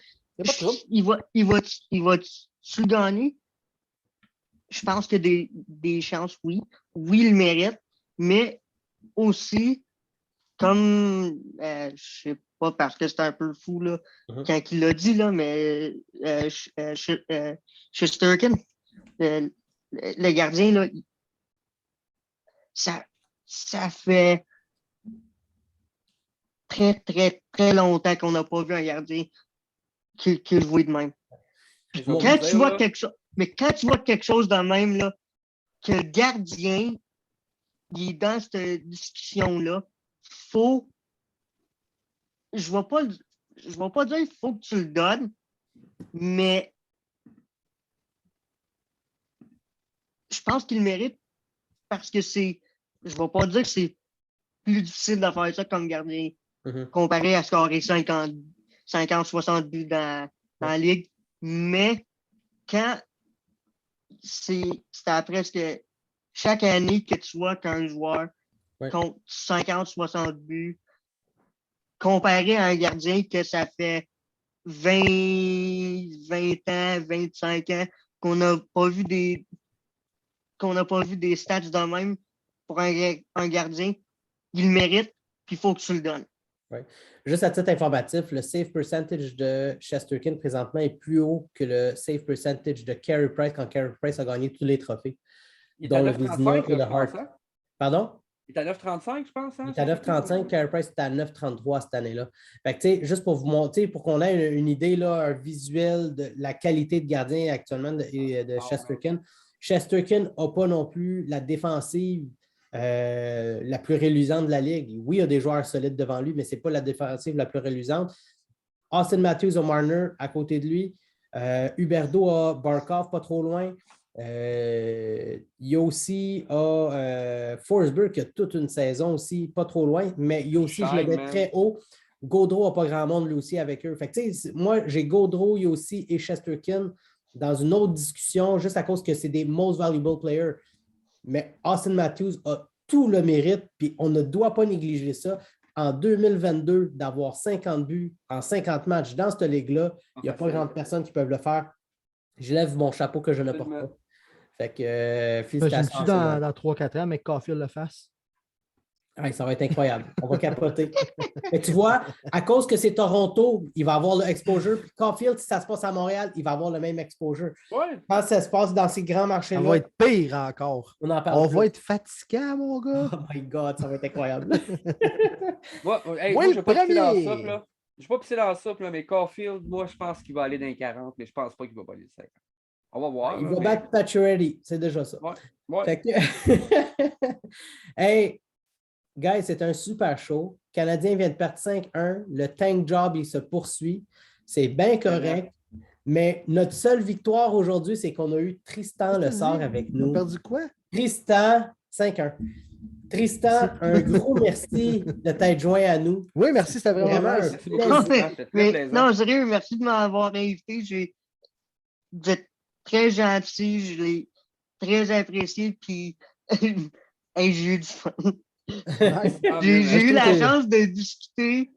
Il va-tu le gagner? Je pense qu'il y a des chances, oui. Oui, il mérite. Mais aussi, comme je sais pas parce que c'est un peu fou là, quand il l'a dit, là, mais Shesterkin, le gardien, là, ça fait très, très, très longtemps qu'on n'a pas vu un gardien qui jouait de même. Quand tu vois quelque chose, mais quand tu vois quelque chose de même, là, que le gardien, il est dans cette discussion-là, je ne vais pas dire qu'il faut que tu le donnes, mais je pense qu'il le mérite parce que je ne vais pas dire que c'est plus difficile de faire ça comme gardien. Comparé à scorer 50, 60 buts dans la ligue. Mais quand c'est à presque chaque année que tu vois qu'un joueur compte 50, 60 buts, comparé à un gardien que ça fait 20 ans, 25 ans, qu'on n'a pas vu des stats de même pour un gardien, il le mérite, puis il faut que tu le donnes. Ouais. Juste à titre informatif, le save percentage de Shesterkin présentement est plus haut que le save percentage de Carey Price quand Carey Price a gagné tous les trophées. Dont le Vizina et le Hart. Pardon? Il est à 9,35, je pense. Hein? Il est à 9,35. Carey Price est à 9,33 cette année-là. Fait que, juste pour vous montrer, pour qu'on ait une idée, là, un visuel de la qualité de gardien actuellement de Shesterkin. Shesterkin n'a pas non plus la défensive la plus reluisante de la Ligue. Oui, il y a des joueurs solides devant lui, mais ce n'est pas la défensive la plus reluisante. Austin Matthews a Marner à côté de lui. Huberdeau a Barkov pas trop loin. Il y a aussi Forsberg qui a toute une saison aussi, pas trop loin, mais il y a aussi, je le mets très haut, Gaudreau n'a pas grand monde lui aussi avec eux. Fait que, moi, j'ai Gaudreau, il y a aussi et Shesterkin dans une autre discussion, juste à cause que c'est des most valuable players. Mais Austin Matthews a tout le mérite, puis on ne doit pas négliger ça. En 2022, d'avoir 50 buts en 50 matchs dans cette ligue-là, il n'y a pas grande personne qui peuvent le faire. Je lève mon chapeau que je ne porte pas. Fait que, félicitations. Je me suis dans 3-4 ans, mais que Caulfield le fasse. Ouais, ça va être incroyable. On va capoter. Mais tu vois, à cause que c'est Toronto, il va avoir le exposure. Puis Caulfield, si ça se passe à Montréal, il va avoir le même exposure. Ouais. Je pense que ça se passe dans ces grands marchés-là. Ça va être pire encore. On va être fatigant, mon gars. Oh my God, ça va être incroyable. Moi, je ne vais pas pisser dans la soupe, là. Je ne vais pas pisser dans la soupe, là, mais Caulfield, moi, je pense qu'il va aller dans les 40, mais je ne pense pas qu'il va pas aller dans les 50. On va voir. Il va battre Pacioretty, c'est déjà ça. Ouais. Fait que... Hey, guys, c'est un super show. Le Canadien vient de perdre 5-1. Le tank job, il se poursuit. C'est bien correct. Mais notre seule victoire aujourd'hui, c'est qu'on a eu Tristan Lessard avec nous. On a perdu quoi? Tristan, 5-1. Tristan, un gros merci de t'être joint à nous. Oui, merci, c'était vraiment non, sérieux, merci de m'avoir invité. Vous êtes très gentil, je l'ai très apprécié, puis j'ai eu du fun. J'ai eu la chance de discuter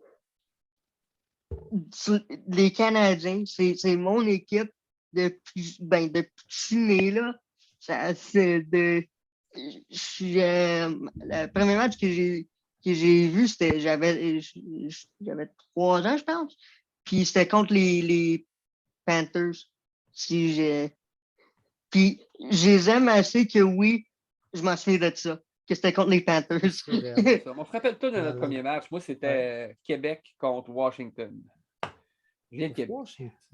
les Canadiens. C'est mon équipe depuis que je suis né, là. Le premier match que j'ai vu, c'était j'avais 3 ans, je pense. Puis c'était contre les Panthers. Puis je les aime assez que oui, je m'en souviens de ça, que c'était contre les Panthers. On me rappelle tout de notre premier match. Moi, c'était Québec contre Washington. Je viens de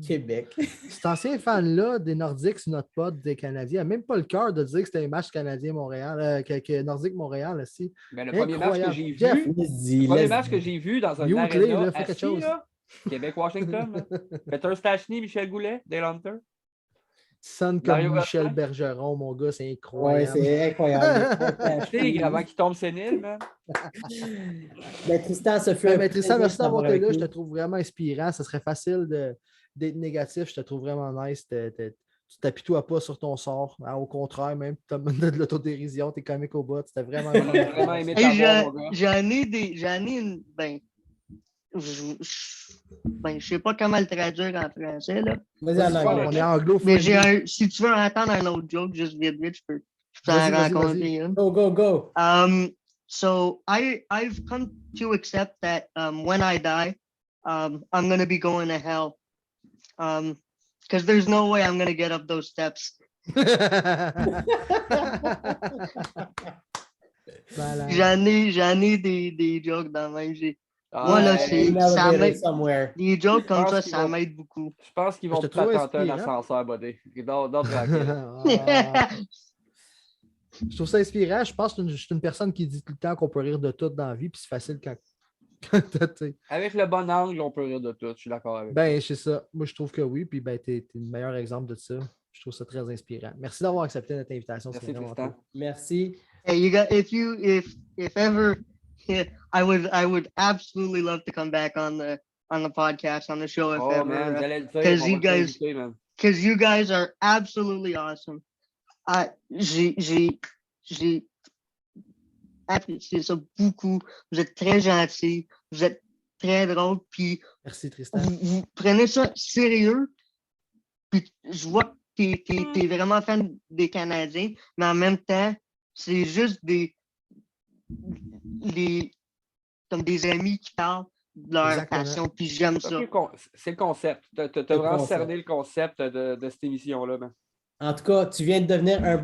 Québec. Cet ancien fan-là des Nordiques, c'est notre pote des Canadiens. Il n'a même pas le cœur de dire que c'était un match Canadien-Montréal, que Nordique-Montréal aussi. Mais le premier match que j'ai vu dans un aréna assis, là, Québec-Washington. Peter Stachny, Michel Goulet, Dale Hunter. Sonne comme Michel Bergeron, mon gars, c'est incroyable. Oui, c'est incroyable. Tigre avant qu'il tombe sénile, man. Mais Tristan, ça fait. Mais Tristan, merci d'avoir été là. Je te trouve vraiment inspirant. Ce serait facile d'être négatif. Je te trouve vraiment nice. Tu t'apitoies pas sur ton sort. Au contraire, même, tu as de l'autodérision. Tu es comique au bout. C'était vraiment aimé j'en ai une. Je sais pas comment le traduire en français, là. Vas-y, en anglais. On est anglo. Mais si tu veux entendre un autre joke, juste vite, je peux t'en raconter une. Go. So I've come to accept that when I die, I'm gonna be going to hell. Because there's no way I'm gonna get up those steps. J'en ai des jokes dans ma vie. Moi, là, ça m'aide. Les jokes comme ça m'aide beaucoup. Je pense qu'ils vont te tenter un ascenseur, buddy. Je trouve ça inspirant. Je pense que je suis une personne qui dit tout le temps qu'on peut rire de tout dans la vie, puis c'est facile quand avec le bon angle, on peut rire de tout. Je suis d'accord avec toi. C'est ça. Moi, je trouve que oui, puis t'es le meilleur exemple de ça. Je trouve ça très inspirant. Merci d'avoir accepté notre invitation. Merci, Tristan. Merci. Hey, if ever... I would absolutely love to come back on the podcast, on the show, if ever. Because you guys are absolutely awesome. J'ai apprécié ça beaucoup. Vous êtes très gentils, vous êtes très drôle, puis merci Tristan. Vous prenez ça sérieux. Puis je vois que t'es vraiment fan des Canadiens, mais en même temps, c'est juste comme des amis qui parlent de leur passion, puis j'aime ça. C'est le concept. Tu as vraiment cerné le concept de cette émission-là. Ben. En tout cas, tu viens de devenir un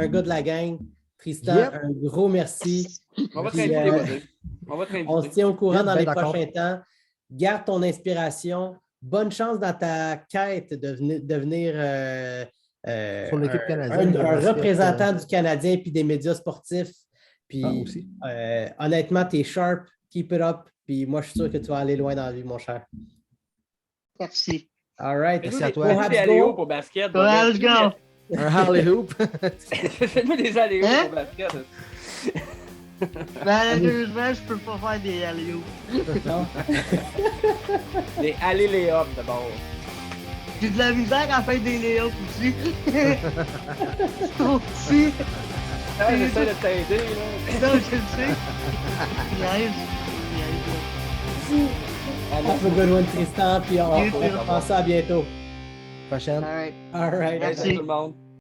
gars de la gang. Tristan, un gros merci. On va te réinviter. On se tient au courant dans les prochains temps. Garde ton inspiration. Bonne chance dans ta quête de devenir pour l'équipe canadienne, un représentant du Canadien puis des médias sportifs. Puis, aussi. Honnêtement, t'es sharp, keep it up. Puis moi, je suis sûr que tu vas aller loin dans la vie, mon cher. Merci. All right. Merci à toi. Fais-nous des alley-hoops au basket. Let's go. Un Harley Hoop. Fais-nous des alley-hoops au basket. Malheureusement, je peux pas faire des alley-hoops. Non? Des alley-layups d'abord. J'ai de la misère à faire des layups aussi. C'est trop petit. J'essaie de t'aider, là. Non, je le sais. Niaise. Have a good one, Tristan. Puis on va faire ça à bientôt. Prochaine. All right. All right. Merci. Merci tout le monde.